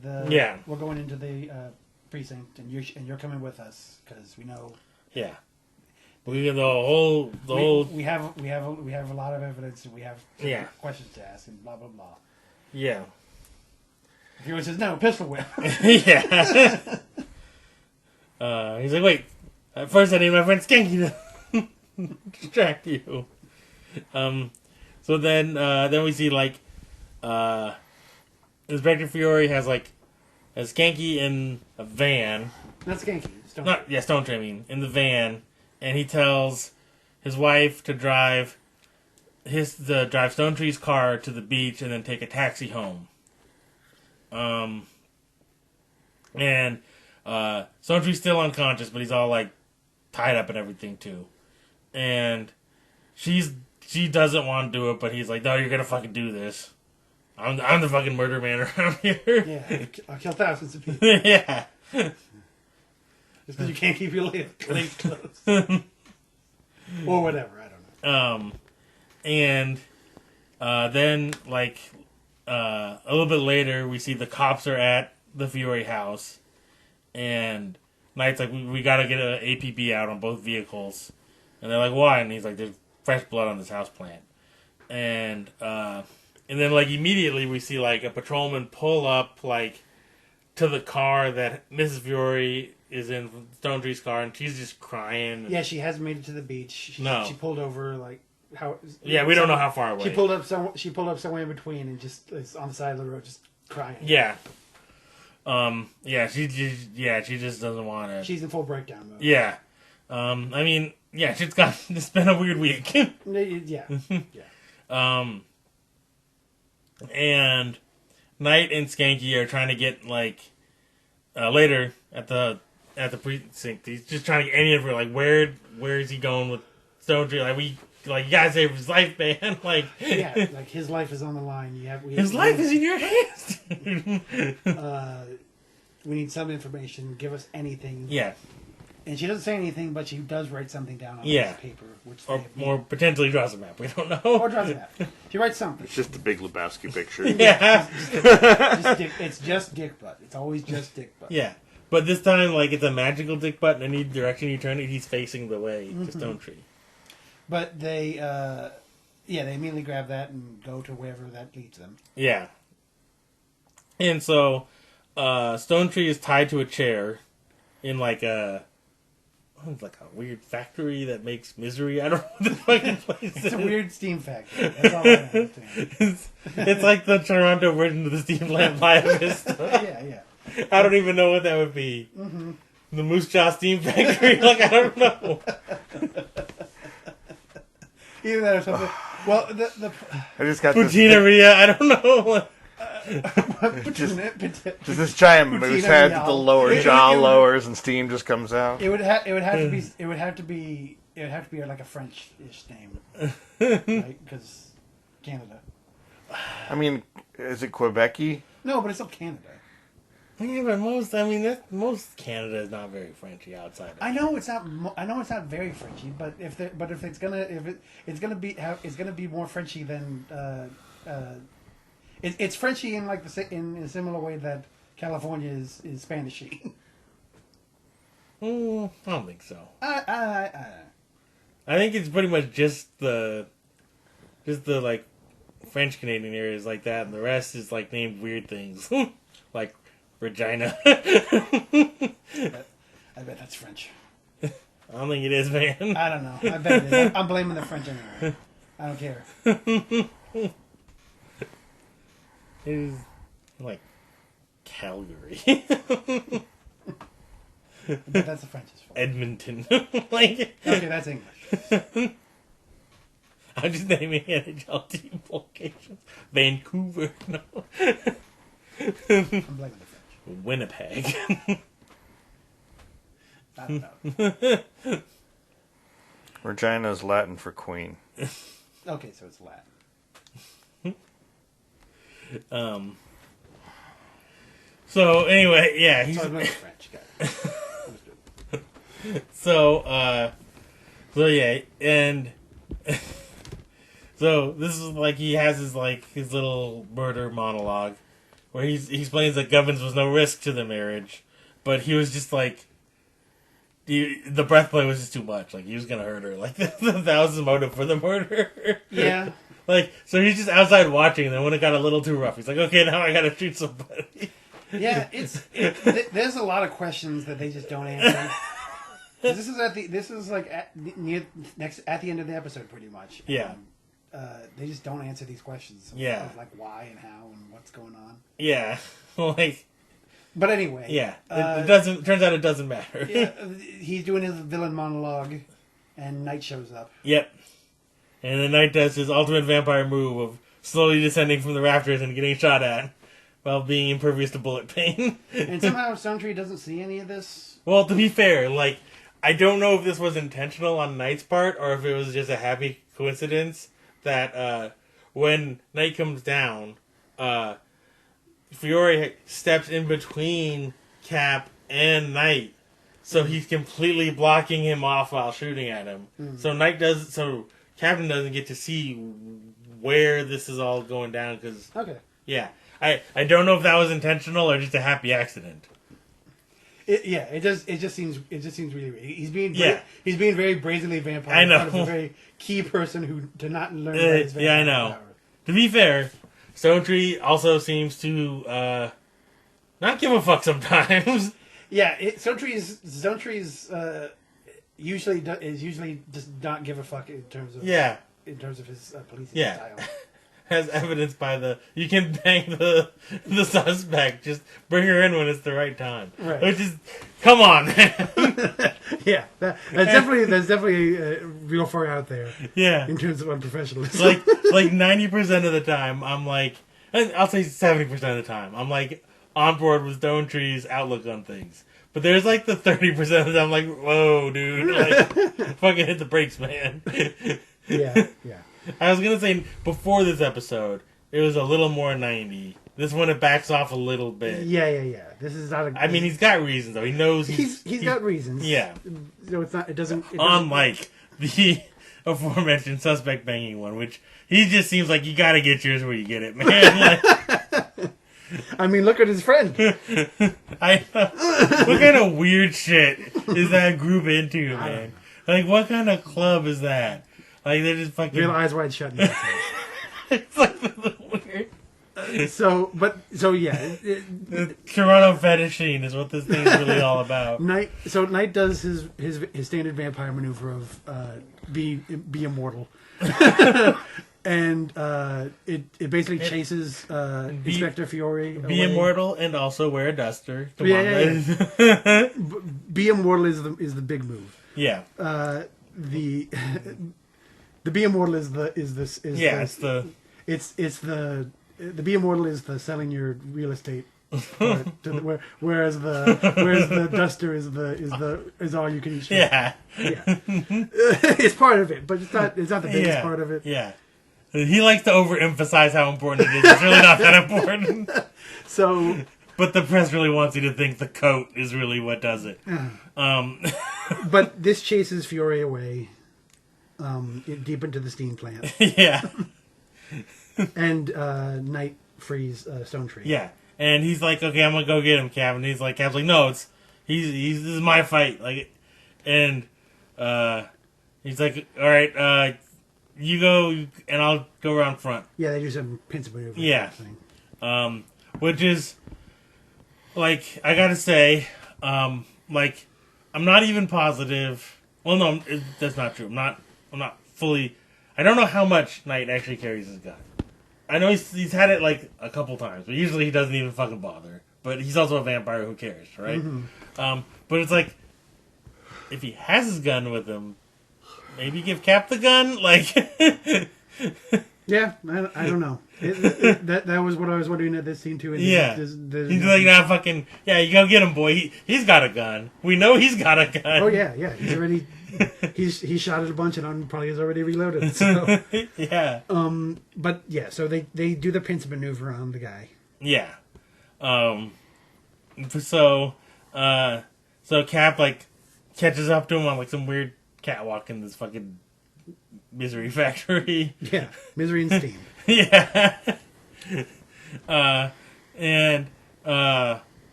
the precinct, and you're coming with us because we know. Yeah, we have we have a lot of evidence, and we have questions to ask, and blah blah blah. Yeah. He says no, pistol whip. Yeah. He's like, wait. At first, I need my friend Skanky to distract you. So then we see like Inspector Fiore has Skanky in a van. Not Skanky. Stone Tree, I mean, in the van, and he tells his wife to drive Stone Tree's car to the beach and then take a taxi home. And Stone Tree's still unconscious, but he's all like tied up and everything too. And she doesn't want to do it, but he's like, no, you're gonna fucking do this. I'm the fucking murder man around here. Yeah, I'll kill thousands of people. Yeah. Just because you can't keep your legs closed. Or whatever, I don't know. And then, a little bit later, we see the cops are at the Fiore house. And Knight's like, we gotta get an APB out on both vehicles. And they're like, why? And he's like, there's fresh blood on this house plant. And And then, like, immediately we see, like, a patrolman pull up, like, to the car that Mrs. Fiore is in, Stone Tree's car, and she's just crying. Yeah, she hasn't made it to the beach. She pulled over, like, how... Yeah, we don't know how far away. She pulled up somewhere in between and just is on the side of the road just crying. Yeah. She just doesn't want to... She's in full breakdown mode. Yeah. I mean, yeah, it's been a weird week. Yeah. And Knight and Skanky are trying to get, like, later at the precinct. He's just trying to get any of her, like, where is he going with Stone Tree? Like, you gotta save his life, man. Like, yeah, like, his life is on the line. His life is in your hands. We need some information. Give us anything. Yeah. And she doesn't say anything, but she does write something down on Yeah. this paper. Which Or potentially draws a map. We don't know. Or draws a map. She writes something. It's just a big Lebowski picture. Yeah. It's just dick butt. It's always just dick butt. Yeah. But this time, like, it's a magical dick butt, and any direction you turn it, he's facing the way to Stone Tree. But they immediately grab that and go to wherever that leads them. Yeah. And so, Stone Tree is tied to a chair in, like, a weird factory that makes misery. I don't know what the fucking place is. It's a weird steam factory. That's all I understand. It's like the Toronto version of the steam lamp Via Vista. Yeah. I don't even know what that would be. Mm-hmm. The Moose Jaw Steam Factory? Like, I don't know. Either that or something. Well, I just got Putineria, I don't know. just this giant moose head that the lower jaw lowers and steam just comes out. It would have to be like a French-ish name, right? Because Canada. I mean, is it Quebec-y? No, but it's still Canada. Yeah, but most Canada is not very Frenchy outside of it. I know it's not very Frenchy, but it's gonna be more Frenchy than it's Frenchy in in a similar way that California is Spanishy. I don't think so. I think it's pretty much just the like French Canadian areas like that, and the rest is like named weird things like Regina. bet that's French. I don't think it is, man. I don't know. I bet it is. I'm blaming the French anyway. I don't care. It is like Calgary. But that's the French's fault. Edmonton. Like, okay, that's English. I'm just naming NHL team locations. Vancouver. No. I'm blaming the French. Winnipeg. I don't know. Regina is Latin for queen. Okay, so it's Latin. So anyway, yeah, he's So I blaming the French guy. so yeah, and so this is like he has his little murder monologue where he explains that Govins was no risk to the marriage, but he was just like the breath play was just too much. Like he was gonna hurt her. Like that was his motive for the murder. Yeah. Like so he's just outside watching, and then when it got a little too rough, he's like, okay, now I gotta shoot somebody. Yeah, there's a lot of questions that they just don't answer. This is at the end of the episode, pretty much. Yeah. They just don't answer these questions. Of like why and how and what's going on. Yeah, like. But anyway. Yeah, it doesn't. Turns out it doesn't matter. Yeah, he's doing his villain monologue, and Knight shows up. Yep. And the Knight does his ultimate vampire move of slowly descending from the rafters and getting shot at, while being impervious to bullet pain. And somehow Stone Tree doesn't see any of this. Well, to be fair, like I don't know if this was intentional on Knight's part or if it was just a happy coincidence that when Knight comes down, Fiore steps in between Cap and Knight, so he's completely blocking him off while shooting at him. Mm-hmm. So Captain doesn't get to see where this is all going down because yeah, I don't know if that was intentional or just a happy accident. It just seems really weird. He's being very brazenly vampire. I know. In front of a very key person who to not learn about his vampire I know. power. To be fair, Stone Tree also seems to not give a fuck sometimes. Yeah, Stone Tree's usually does not give a fuck in terms of his policing style. As evidenced by you can bang the suspect, just bring her in when it's the right time. Right. Which is, come on, man. Yeah, that's definitely real far out there. Yeah. In terms of unprofessionalism. Like 90% of the time, I'm like, I'll say 70% of the time, I'm like on board with Stone Tree's outlook on things. But there's like the 30% of the time, I'm like, whoa, dude, like, fucking hit the brakes, man. Yeah. I was gonna say before this episode, it was a little more 90. This one it backs off a little bit. Yeah. This is not. I mean, he's got reasons though. He knows he's got reasons. Yeah. So it's not. It doesn't. Unlike the aforementioned suspect banging one, which he just seems like you gotta get yours where you get it, man. Like, I mean, look at his friend. I know. What kind of weird shit is that group into, man? Like, what kind of club is that? Like, they're just fucking... Real eyes wide shut. It's like weird. So yeah. Toronto fetishing is what this thing's really all about. Knight does his standard vampire maneuver of be immortal. And it basically chases Inspector Fiore away. Be immortal and also wear a duster. Come on, yeah. Be immortal is the big move. Yeah. The Be Immortal is the Be Immortal is the selling your real estate part, whereas the duster is all you can eat. Yeah. It's part of it, but it's not the biggest part of it. Yeah. He likes to overemphasize how important it is. It's really not that important. So, but the press really wants you to think the coat is really what does it. But this chases Fiore away. Deep into the steam plant. Yeah. And Knight frees Stone Tree. Yeah. And he's like, okay, I'm gonna go get him, Cap. And he's like, Cap's like, no, this is my fight. Like, and he's like, all right, you go, and I'll go around front. Yeah, they do some pincer maneuver. Yeah. Which is, like, I gotta say, like, I'm not even positive. Well, no, that's not true. I'm not fully... I don't know how much Knight actually carries his gun. I know he's had it, like, a couple times, but usually he doesn't even fucking bother. But he's also a vampire who cares, right? Mm-hmm. But it's like, if he has his gun with him, maybe give Cap the gun? Like... Yeah, I don't know. That was what I was wondering at this scene, too. Yeah. He's like, nah, fucking... Yeah, you go get him, boy. He's got a gun. We know he's got a gun. Oh, yeah. He's already... He shot it a bunch and probably is already reloaded. So. Yeah. But yeah, so they do the pincer maneuver on the guy. Yeah. So Cap like catches up to him on like some weird catwalk in this fucking misery factory. Yeah, misery and steam. Yeah. And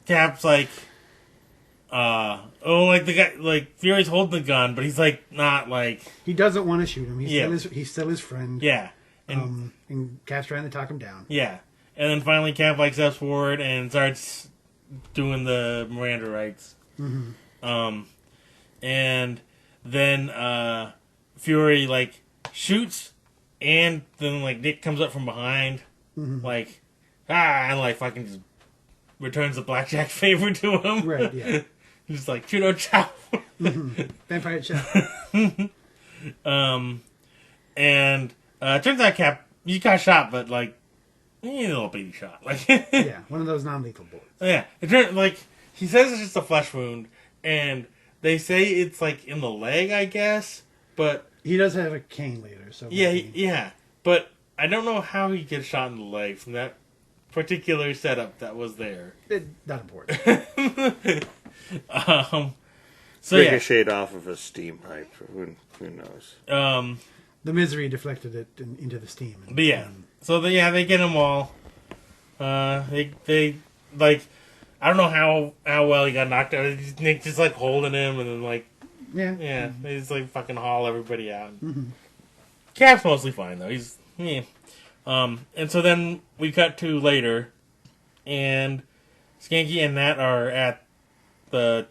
Cap's like, like the guy, like Fury's holding the gun, but he's like not like he doesn't want to shoot him. He's still his friend. Yeah. And Cap's trying to talk him down. Yeah. And then finally Cap like steps forward and starts doing the Miranda rights. Mm-hmm. And then Fury like shoots, and then like Nick comes up from behind, like and like fucking just returns the blackjack favor to him. Right. Yeah. Just like judo chop. Vampire chop. And turns out Cap, he got shot, but like a little baby shot, like yeah, one of those non-lethal bullets. Yeah, it turned like he says it's just a flesh wound, and they say it's like in the leg, I guess, but he does have a cane later, so yeah, yeah, but I don't know how he gets shot in the leg from that particular setup that was there. Not important. So ricocheted off of a steam pipe. Who knows? The misery deflected it into the steam. But yeah, so they get them all. They like, I don't know how well he got knocked out. Nick just like holding him, and then like they just like fucking haul everybody out. Mm-hmm. Cap's mostly fine though. He's And so then we cut to later, and Skanky and Nat are at the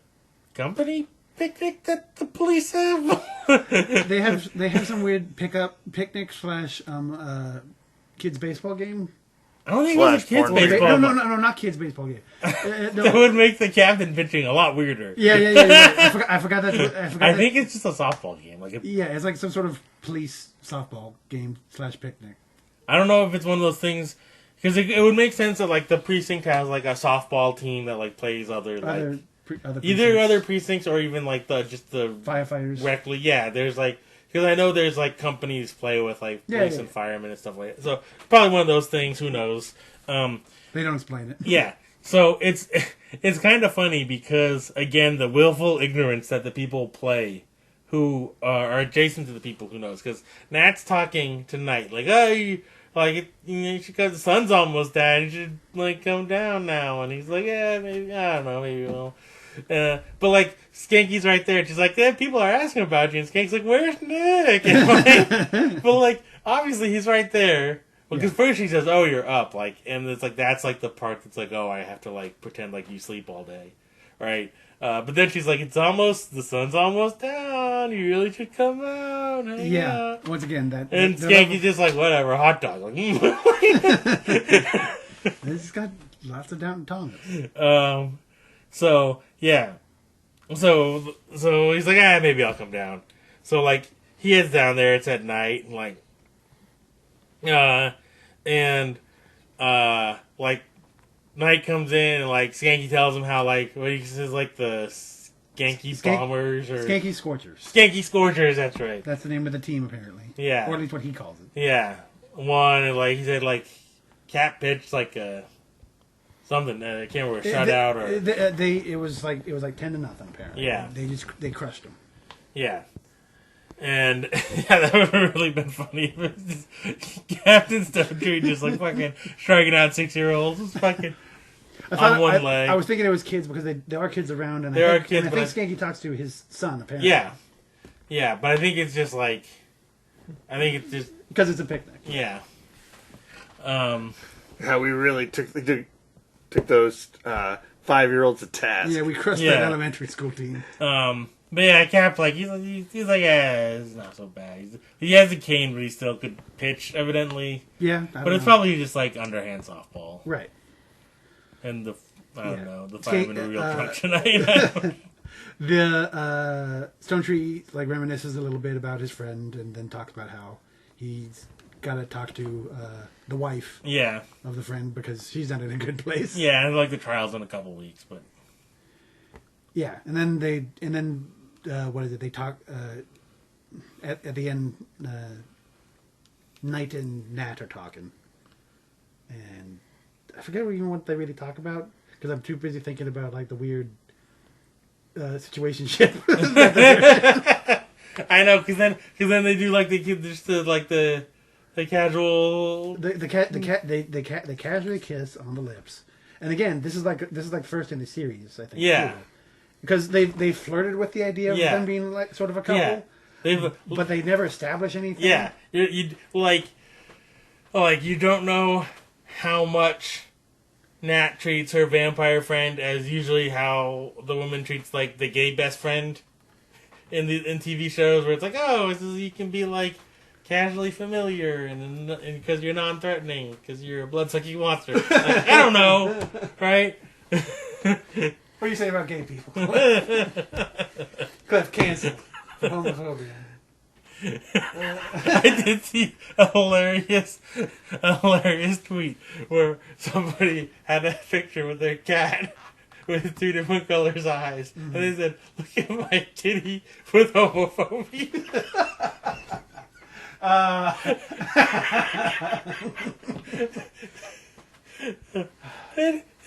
company picnic that the police have. They have some weird picnic / kids baseball game. I don't think it was a kids Slash porn baseball. No, not kids baseball game. It would make the captain pitching a lot weirder. Yeah. I forgot that. I think it's just a softball game. Yeah, it's like some sort of police softball game / picnic. I don't know if it's one of those things, because it would make sense that like the precinct has like a softball team that like plays other Other either other precincts or even like the firefighters. Directly, yeah. There's like, because I know there's like companies play with like police and firemen and stuff like that. So probably one of those things. Who knows? They don't explain it. Yeah. So it's kind of funny because again the willful ignorance that the people play who are adjacent to the people who knows, because Nat's talking tonight like, oh, because the sun's almost down, you should like come down now, and he's like, yeah, maybe, I don't know, maybe we'll. But like Skanky's right there, she's like, yeah, people are asking about you, and Skanky's like, where's Nick? And but like obviously he's right there. Because first she says, oh, you're up, like, and it's like that's like the part that's like, oh, I have to like pretend like you sleep all day, right? But then she's like, the sun's almost down, you really should come out. Out. Once again, and Skanky's just like, whatever, hot dog. Like, this got lots of Downton Thomas. So yeah, so he's like, maybe I'll come down. So like he heads down there. It's at night, and like night comes in, and like Skanky tells him how like what he says like the Skanky Bombers or Skanky Scorchers. Skanky Scorchers. That's right. That's the name of the team apparently. Yeah, or at least what he calls it. Yeah, one and like he said like Cat pitched like something. I can't remember, shutout or it was like 10-0 apparently. Yeah, they crushed them. Yeah. And yeah, that would have really been funny. Captain Stonetree just like fucking striking out 6-year-olds. It's fucking on one leg. I was thinking it was kids because there are kids around, and I think Skanky talks to his son apparently. Yeah, but I think it's just because it's a picnic. Yeah. How we really took those 5-year-olds to task. Yeah, we crushed that elementary school team. But yeah, Cap, like, he's like, it's not so bad. He has a cane, but he still could pitch, evidently. Yeah. But it's probably just, like, underhand softball. Right. And I don't know, the firemen were real drunk tonight. The Stonetree, like, reminisces a little bit about his friend and then talks about how he's got to talk to the wife of the friend because she's not in a good place. Yeah, and, like, the trial's in a couple weeks, but... Yeah, and then what is it? They talk at the end. Knight and Nat are talking, and I forget even what they really talk about because I'm too busy thinking about like the weird situationship. I know, because then they do like the casual they casually kiss on the lips, and again this is like first in the series, I think. Yeah. Too. Because they flirted with the idea of them being like sort of a couple, but they never establish anything. Yeah, you don't know how much Nat treats her vampire friend as usually how the woman treats like the gay best friend in TV shows, where it's like, oh, you can be like casually familiar and because you're non-threatening because you're a blood-sucking monster. Like, I don't know, right? What do you say about gay people? Cliff canceled for homophobia. I did see a hilarious tweet where somebody had a picture with their cat with 2 different colors eyes, and they said, "Look at my kitty with homophobia."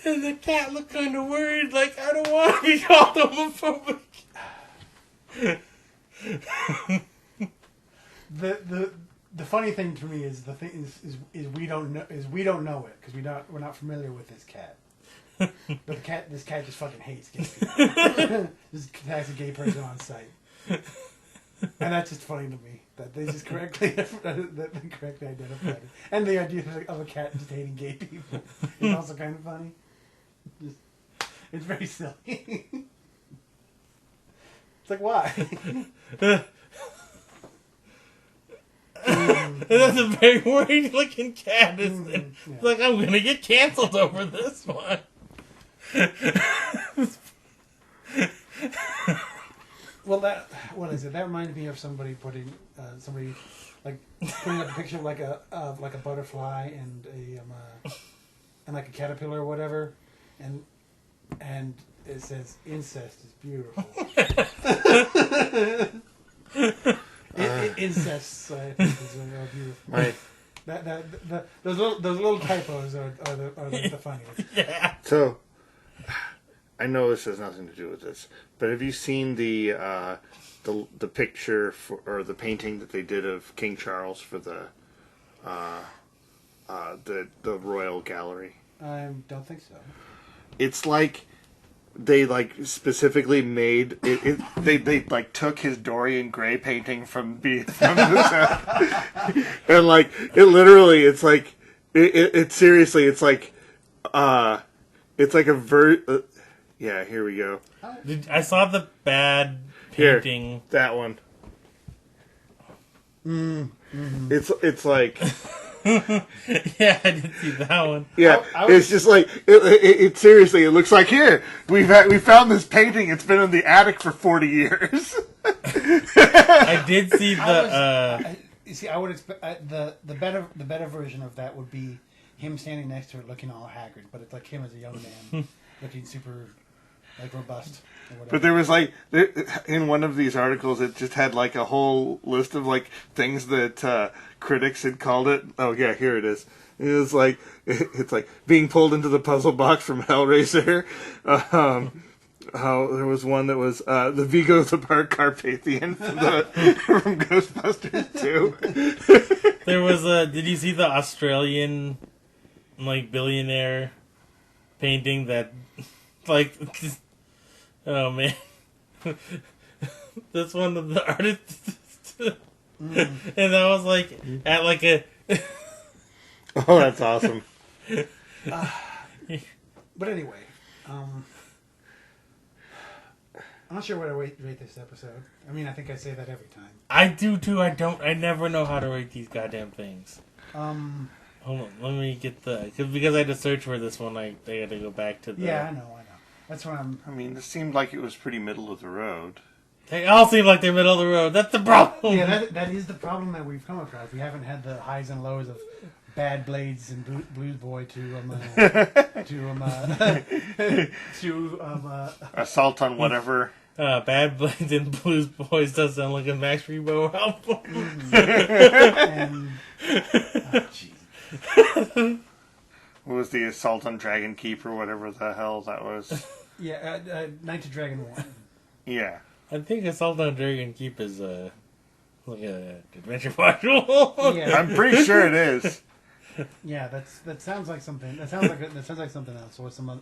And the cat looked kind of worried, like, I don't want to be called homophobic. The funny thing to me is we don't know it because we're not familiar with this cat. But this cat just fucking hates gay people. Just attacks a gay person on sight. And that's just funny to me that they just correctly identified it. And the idea of a cat just hating gay people is also kind of funny. Just, it's very silly. It's like, why? That's a very worried looking cat, isn't it? Yeah. It's like, I'm gonna get canceled over this one. Well, what is it? That reminded me of somebody putting up a picture of like a butterfly and like a caterpillar or whatever, and it says incest is beautiful. Incest, I think, is beautiful. Right. Those little typos are the funniest. Yeah. So, I know this has nothing to do with this, but have you seen the picture or the painting that they did of King Charles for the Royal Gallery? I don't think so. It's like they specifically made it. They like took his Dorian Gray painting from the set. And it literally, it's like it seriously, it's like a yeah, here we go. I saw the bad Here, painting. that one. Mm-hmm. It's like Yeah, I did see that one. yeah, it's just like it seriously. It looks like here We found this painting. It's been in the attic for 40 years. I did see the. I would expect the better version of that would be him standing next to it, looking all haggard, but it's like him as a young man, looking super robust. Or whatever. But there was in one of these articles, it just had a whole list of things that critics had called it. Oh yeah, here it is. It was it's like being pulled into the puzzle box from Hellraiser. How there was one that was the Vigo the Carpathian from Ghostbusters 2. There was a. Did you see the Australian, billionaire painting that, oh man, this one of the artists, and I was at a. oh, that's awesome. But anyway, I'm not sure what I rate this episode. I mean, I think I say that every time. I do too. I never know how to rate these goddamn things. Um, Hold on, let me get because I had to search for this one. I had to go back to the. Yeah, I know. That's why I'm. I mean, this seemed like it was pretty middle of the road. They all seem like they're middle of the road. That's the problem. Yeah, that is the problem that we've come across. We haven't had the highs and lows of Bad Blades and Blues Boy Assault on whatever. Bad Blades and Blues Boys does sound like a Max Rebo album. and jeez. What was the Assault on Dragon Keep or whatever the hell that was? Yeah, Night to Dragon 1. Yeah. I think Assault on Dragon Keep is like a adventure module. Yeah, I'm pretty sure it is. yeah. That sounds like something. That sounds like something else, or some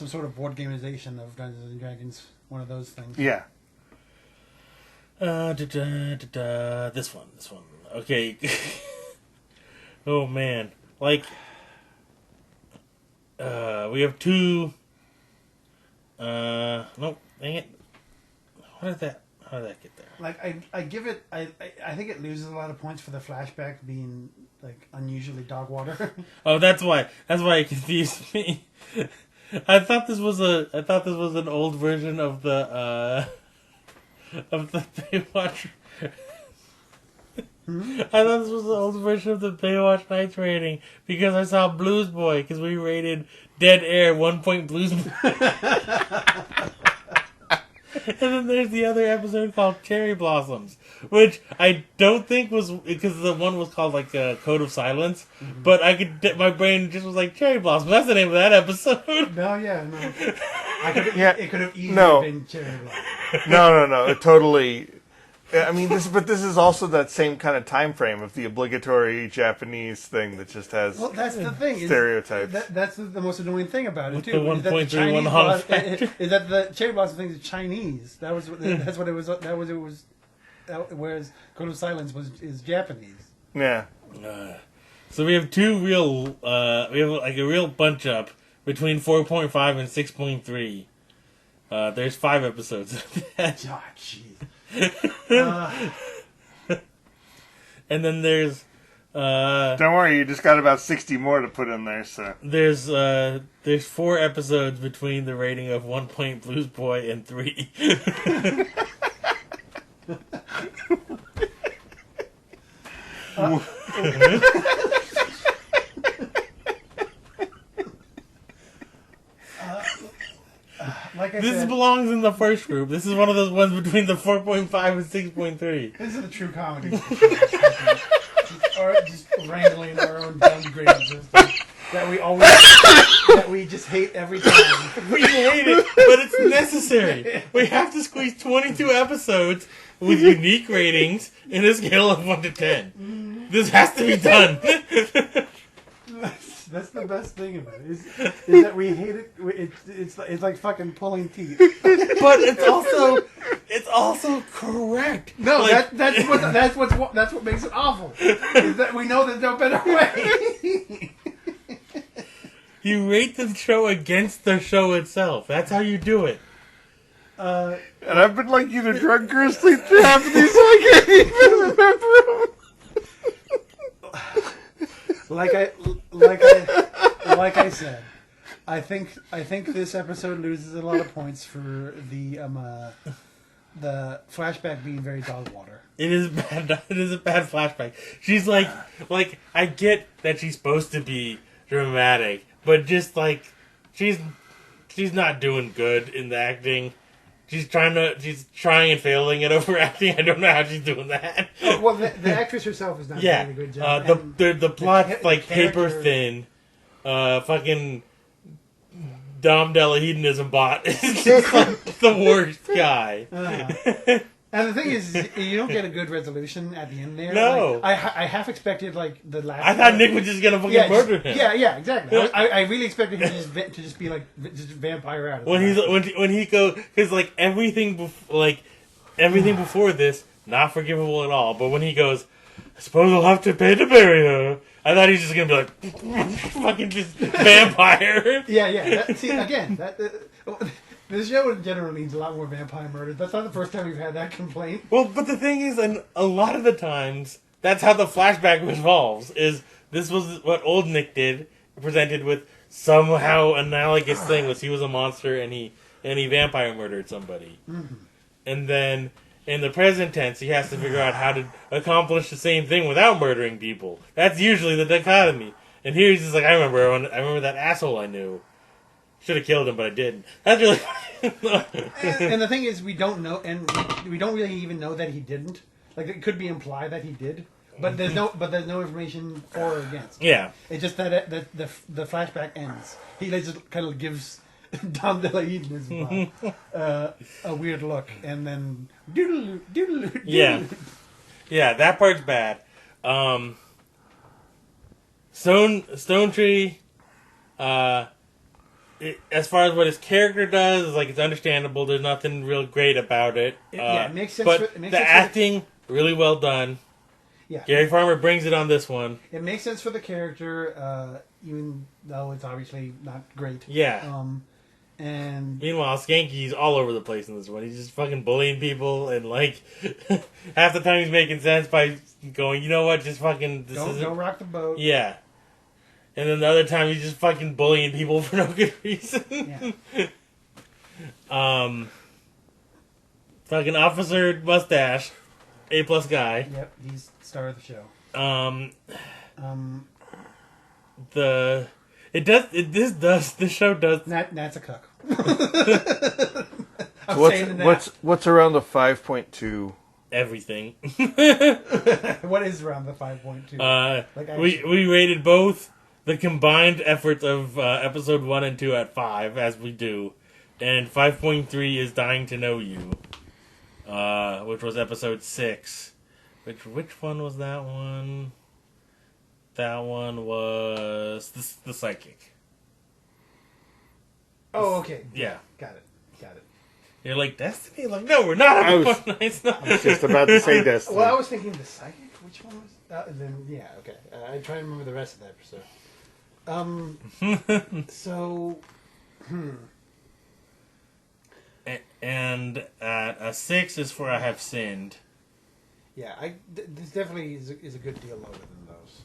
sort of board gamization of Dungeons and Dragons. One of those things. Yeah. This one. Okay. Oh man, we have two. Nope. Dang it. How did that get there? I give it. I think it loses a lot of points for the flashback being unusually dog water. Oh, that's why it confused me. I thought this was an old version of the Baywatch. I thought this was the old version of the Baywatch Nights rating because I saw Blues Boy because we rated Dead Air 1 point Blues Boy. And then there's the other episode called Cherry Blossoms, which I don't think was because the one was called Code of Silence, but my brain just was like Cherry Blossom. That's the name of that episode. No, yeah, no. It could have easily been Cherry Blossom. No. It totally. I mean, this is also that same kind of time frame of the obligatory Japanese thing that just has that's the thing. stereotypes. That's the most annoying thing about it With too. the 1.31 is that the Cherry Blossom thing is Chinese. That's what it was. That was it was whereas Code of Silence is Japanese. Yeah. So we have two real, we have like a real bunch up between 4.5 and 6.3. There's 5 episodes of that. Oh, jeez. And then there's, Don't worry, you just got about 60 more to put in there, so. there's 4 episodes between the rating of 1 Point Blues Boy and 3. Like I This said, belongs in the first group. This is one of those ones between the 4.5 and 6.3. this is a true comedy. Or just wrangling our own dumb grading system that we just hate every time. We hate it, but it's necessary. We have to squeeze 22 episodes with unique ratings in a scale of 1 to 10. This has to be done. That's the best thing of it is that we hate it. It's like fucking pulling teeth. But it's also correct. No, Like, that's what makes it awful. Is that we know there's no better way. you rate the show against the show itself. That's how you do it. And I've been like you to drunkenly through half of these, so I can't even remember them. Like I said, I think this episode loses a lot of points for the flashback being very dog water. It is bad. It is a bad flashback. She's like I get that she's supposed to be dramatic, but just like she's not doing good in the acting. She's trying and failing at overacting. I don't know how she's doing that. Oh, well, the actress herself is not doing a good job. The plot's like paper character- thin. Fucking Dom Delu-Hedonism bot is just like the worst guy. And the thing is, you don't get a good resolution at the end there. No. Like, I half expected like the last. I thought Nick was just gonna fucking murder him. Yeah, exactly. I really expected him to just be like just vampire out. When he goes, because like everything before this, not forgivable at all. But when he goes, I suppose I'll have to pay to bury her. I thought he's just gonna be like, fucking just vampire. Yeah. See, again, this show in general needs a lot more vampire murders. That's not the first time we've had that complaint. Well, but the thing is, and a lot of the times, that's how the flashback revolves. Is this was what old Nick did, presented with somehow analogous thing was he was a monster and he vampire murdered somebody, and then in the present tense he has to figure out how to accomplish the same thing without murdering people. That's usually the dichotomy. And here he's just like, I remember that asshole I knew. Should have killed him, but I didn't. That's really and the thing is, we don't know, and we don't really even know that he didn't. Like, it could be implied that he did, but there's no information for or against. Yeah. It's just that the flashback ends. He just kind of gives Dom DeLeon a weird look, and then doodle. Yeah, that part's bad. Stone Tree, as far as what his character does, like it's understandable. There's nothing real great about it. It makes sense. But the acting, really well done. Yeah, Gary Farmer brings it on this one. It makes sense for the character, even though it's obviously not great. Yeah. And meanwhile, Skanky's all over the place in this one. He's just fucking bullying people, and like half the time he's making sense by going, you know what, just fucking don't rock the boat. Yeah. And then the other time he's just fucking bullying people for no good reason. Yeah. Fucking Officer Mustache, A+ guy. Yep, he's star of the show. This show does. Nat's a cuck. What's around the 5.2? Everything. What is around the 5.2? We rated both the combined efforts of episode 1 and 2 at 5, as we do, and 5.3 is Dying to Know You, which was episode 6. Which one was that one? That one was the psychic. Oh, okay. Yeah. Got it. You're like, Destiny? Like, no, we're not having fun. It's not. I was just about to say Destiny. Well, I was thinking the psychic. Which one was? Then yeah, okay. I try to remember the rest of the episode. So, And a 6 is for I have sinned. yeah, this definitely is a good deal lower than those.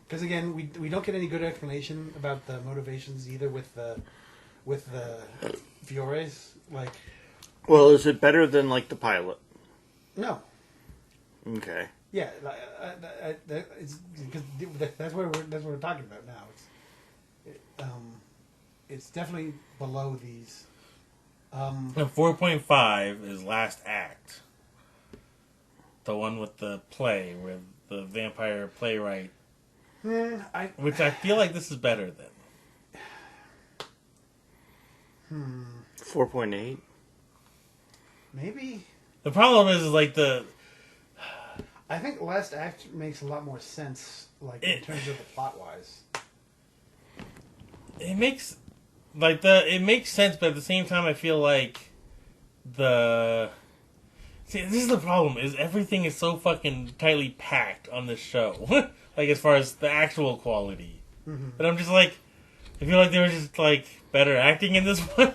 Because again, we don't get any good explanation about the motivations either with the Fiores. Like, Well, is it better than like the pilot? no, Okay. yeah, it's because that's what we're talking about now. It's definitely below these. And 4.5 is Last Act. The one with the play, where the vampire playwright. Which I feel like this is better than. 4.8. Maybe. The problem is like I think Last Act makes a lot more sense, like in terms of the plot wise. It makes it makes sense, but at the same time, I feel like see, this is the problem: is everything is so fucking tightly packed on this show, like as far as the actual quality. Mm-hmm. But I'm just like, I feel like there was just like better acting in this one.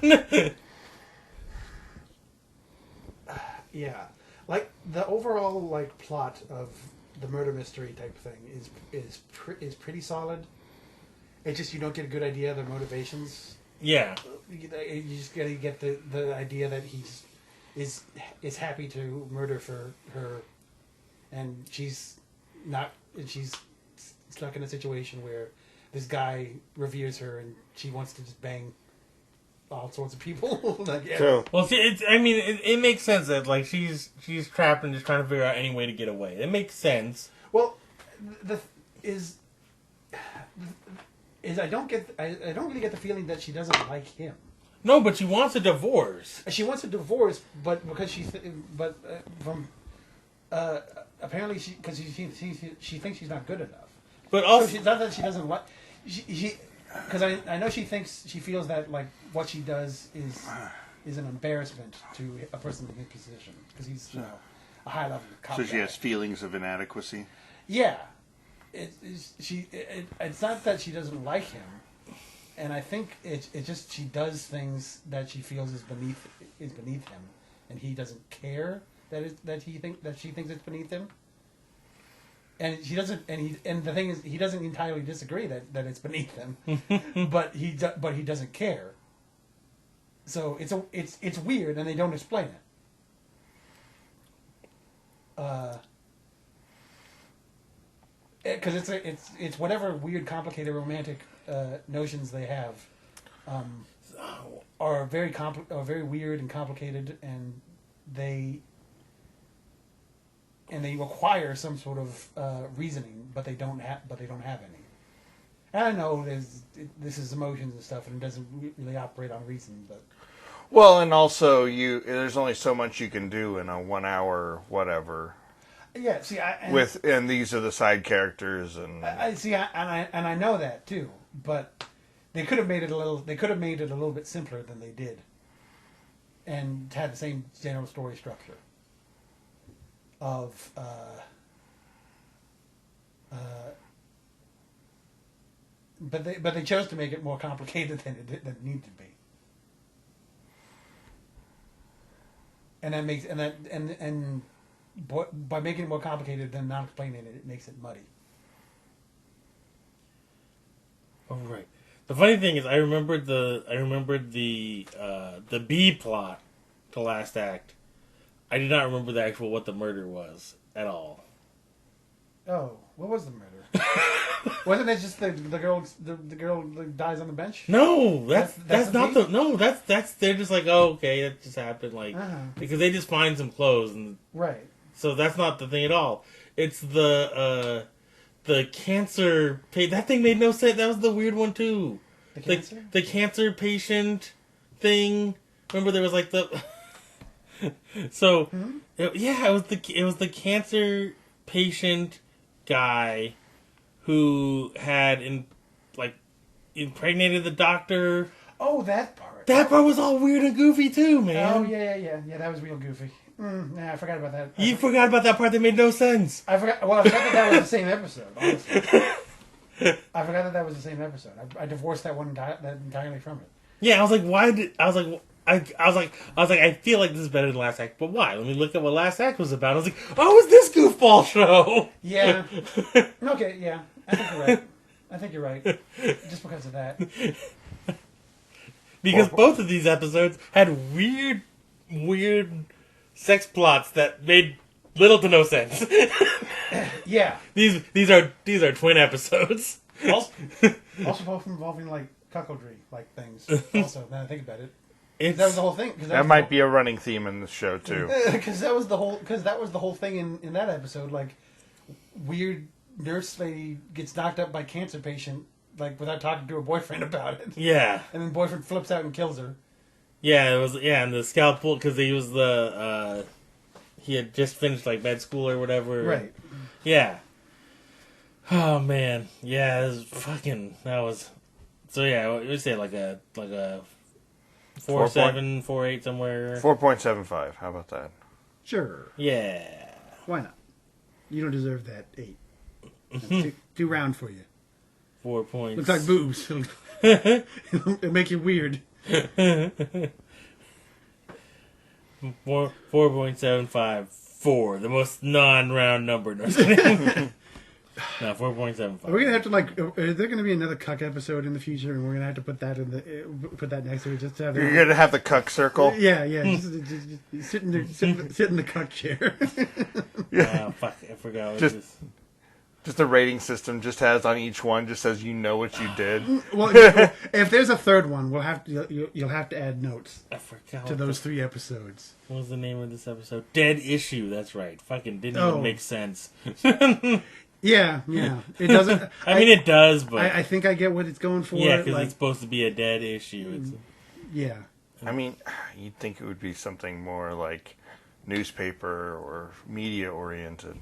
Yeah, like the overall like plot of the murder mystery type thing is pretty solid. It's just you don't get a good idea of their motivations. Yeah. You just gotta get the idea that is happy to murder for her, and she's not. And she's stuck in a situation where this guy reveres her, and she wants to just bang all sorts of people. Like, yeah. So, Well, see, it makes sense that like she's trapped and just trying to figure out any way to get away. It makes sense. Well, is I don't really get the feeling that she doesn't like him. No, but she wants a divorce. She wants a divorce, but because apparently she thinks she's not good enough. But also, So she's not that she doesn't like she because I know she feels that like what she does is an embarrassment to a person in his position because he's a high level cop. so she guy. has feelings of inadequacy. Yeah, it's not that she doesn't like him, and I think it's just she does things that she feels is beneath him, and he doesn't care that she thinks it's beneath him, and she doesn't, and the thing is he doesn't entirely disagree that it's beneath him, but he doesn't care. So it's weird, and they don't explain it. Because it's whatever weird, complicated, romantic notions they have are very weird and complicated, and they require some sort of reasoning, but they don't have any. And I know this is emotions and stuff, and it doesn't really operate on reason, but. Well, and also there's only so much you can do in a 1 hour whatever. Yeah, see, and these are the side characters, and I know that too, but they could have made it a little bit simpler than they did, and had the same general story structure of but they chose to make it more complicated than it needed to be, and that makes and by making it more complicated than not explaining it, it makes it muddy. oh right. The funny thing is, I remembered the B plot, the last act. I did not remember the actual what the murder was at all. Oh, what was the murder? Wasn't it just the girl that dies on the bench? No, that's not the the no. That's they're just like, oh, okay, that just happened, like because they just find some clothes and right. So that's not the thing at all. It's the cancer. That thing made no sense. That was the weird one too. The cancer patient thing. Remember there was like the. So, it was the cancer patient guy who had impregnated the doctor. Oh, that part. That part was all weird and goofy too, man. Oh yeah. That was real goofy. I forgot about that. You forgot about that part that made no sense. I forgot that was the same episode. Honestly, I forgot that was the same episode. I divorced that one entirely from it. Yeah, I was like, I feel like this is better than Last Act, but why? Let me look at what Last Act was about. I was like, oh, it's this goofball show. Yeah. Okay. Yeah. I think you're right. Just because of that. Because both of these episodes had weird sex plots that made little to no sense. Yeah. These are twin episodes. Also both involving like cuckoldry like things. Also, now I think about it. That was the whole thing. That might be a running theme in the show too. Because that was the whole thing in that episode. Like, weird nurse lady gets knocked up by cancer patient, like without talking to her boyfriend about it. Yeah. And then boyfriend flips out and kills her. Yeah, it was. Yeah, and the scalpel because he was he had just finished like med school or whatever. Right. Yeah. Oh man. Yeah, it was fucking. That was. So yeah, we say like a 4.7, 4.8 somewhere. 4.75. How about that? Sure. Yeah. Why not? You don't deserve that 8. That's too round for you. 4 points. Looks like boobs. It'll make you weird. 4.75. 4, the most non-round number. No, 4.75. Are we gonna have to is there gonna be another cuck episode in the future, and we're gonna have to put that put that next to it just to have? You're gonna have the cuck circle. Yeah. Just sit in the cuck chair. Yeah. Fuck, I forgot what Just a rating system just has on each one just says you know what you did. Well, if there's a third one, we'll have to you'll have to add notes I forgot to those 3 episodes. What was the name of this episode? Dead Issue. That's right. Fucking didn't even make sense. Yeah. It doesn't. I mean, it does, but I think I get what it's going for. yeah, because it's supposed to be a dead issue. Yeah. I mean, you'd think it would be something more like newspaper or media oriented.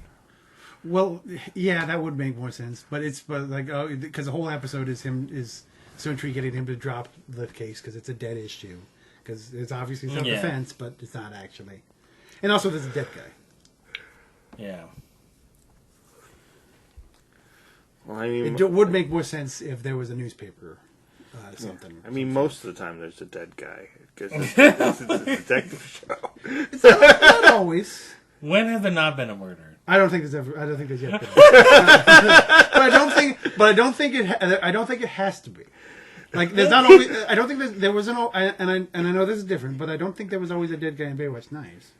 Well, yeah, that would make more sense. But because the whole episode is Sentry getting him to drop the case because it's a dead issue. Because it's obviously self-defense, but it's not actually. And also, there's a dead guy. Yeah. Well, I mean, It would make more sense if there was a newspaper, something. I mean, most of the time there's a dead guy because it's a detective show. It's not always. When has there not been a murder? I don't think there's yet been. But I don't think it has to be. Like, there's not always. I don't think there was and I know this is different, but I don't think there was always a dead guy in Baywatch Nights.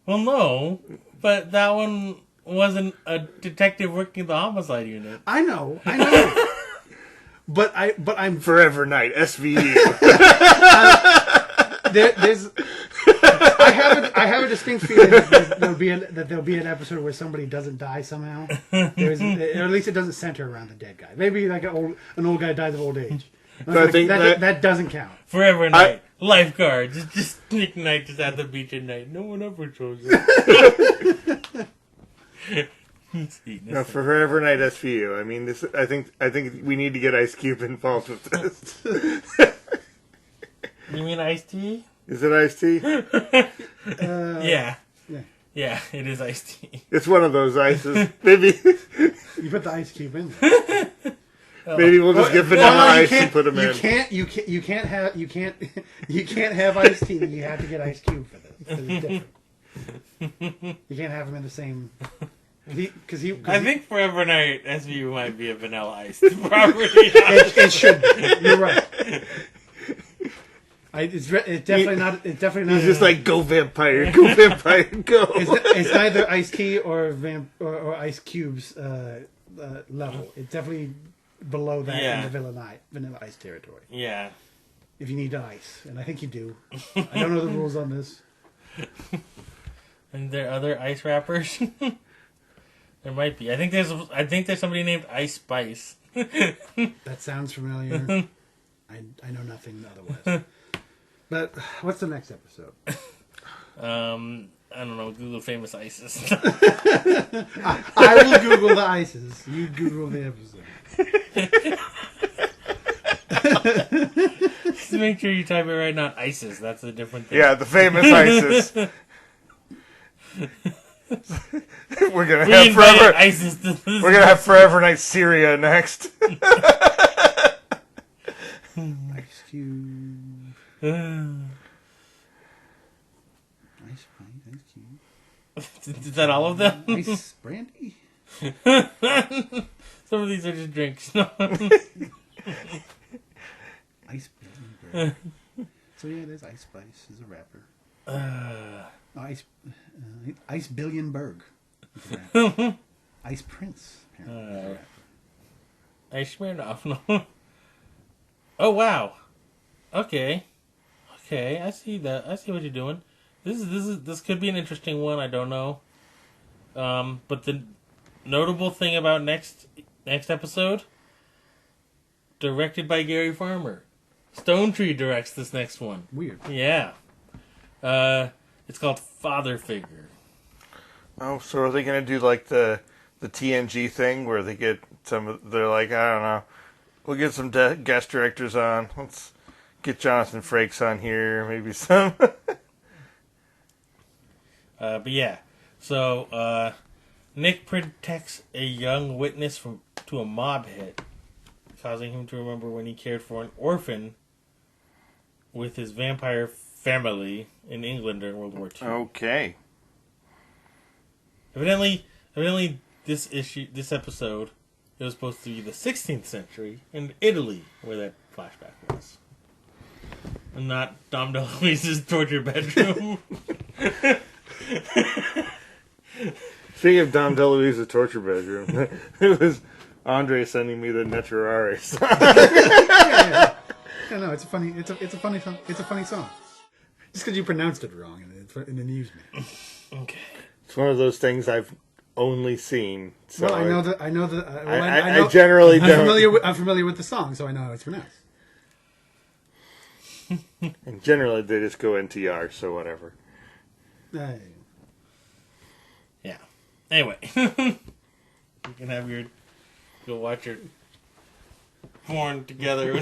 Well, no, but that one wasn't a detective working the homicide unit. I know. but I'm Forever Night SVU. there's. I have a distinct feeling that there'll be an episode where somebody doesn't die somehow. Or at least it doesn't center around the dead guy. Maybe like an old guy dies of old age. I think that doesn't count. Forever Night. Lifeguards. It's just Nick Knight just at the beach at night. No one ever chose it. No, for Forever Night SVU. I mean, this. I think we need to get Ice Cube involved with this. You mean Ice-T? Is it Ice-T? Yeah. Yeah, it is Ice-T. It's one of those ices. Maybe. You put the Ice Cube in there. Maybe we'll just get vanilla ice and put them in. You can't have Ice Tea. You have to get Ice Cube for this. 'Cause it's different. You can't have them in the same. I think Forever Night SVU might be a vanilla ice property. It should be. You're right. It's definitely not. It's definitely not. He's just like, go vampire, go vampire, go. It's neither Ice Tea or Ice Cube's level. It's definitely below that in the vanilla ice territory. Yeah. If you need ice, and I think you do. I don't know the rules on this. And there are other ice rappers. There might be. I think there's somebody named Ice Spice. That sounds familiar. I know nothing otherwise. But what's the next episode? I don't know. Google famous ices. I will Google the ices. You Google the episode. make sure you type it right, not ISIS. That's a different thing. Yeah, the famous ISIS. We're gonna have forever. ISIS. We're gonna have Forever Night Syria next. Ice Cube. Ice Pint, Ice Cube. Is that all of them? Ice Brandy. Some of these are just drinks. Ice Billion. So yeah, there's Ice Spice as a rapper. Ice Billionberg. Ice Prince. Apparently, is a rapper. Ice Smirnoff. No. Oh wow. Okay. I see that. I see what you're doing. This could be an interesting one. I don't know. But the notable thing about next episode, directed by Gary Farmer. Stone Tree directs this next one. Weird. Yeah. It's called Father Figure. Oh, so are they gonna do like the TNG thing where they get they're like, I don't know, we'll get some guest directors on. Let's get Jonathan Frakes on here, maybe some. But yeah, so Nick protects a young witness to a mob hit, causing him to remember when he cared for an orphan with his vampire family in England during World War II. Okay. Evidently, this episode, it was supposed to be the 16th century in Italy, where that flashback was, and not Dom DeLuise's torture bedroom. Speaking of Dom DeLuise's torture bedroom, it was Andre sending me the Neturares. Yeah, no, it's a funny song. It's a funny song. Just because you pronounced it wrong and it amused me. Okay. It's one of those things I've only seen. So Well, I know that. I generally don't. I'm familiar with the song, so I know how it's pronounced. And generally, they just go NTR, so whatever. Yeah. Anyway, you can have go watch your porn together.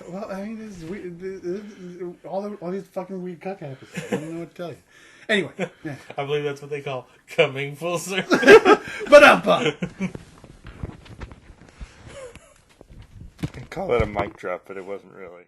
Well, I mean, this is weird, all these fucking weird cuck episodes. I don't know what to tell you. Anyway, yeah. I believe that's what they call coming full circle. But up. Call it a mic drop, but it wasn't really.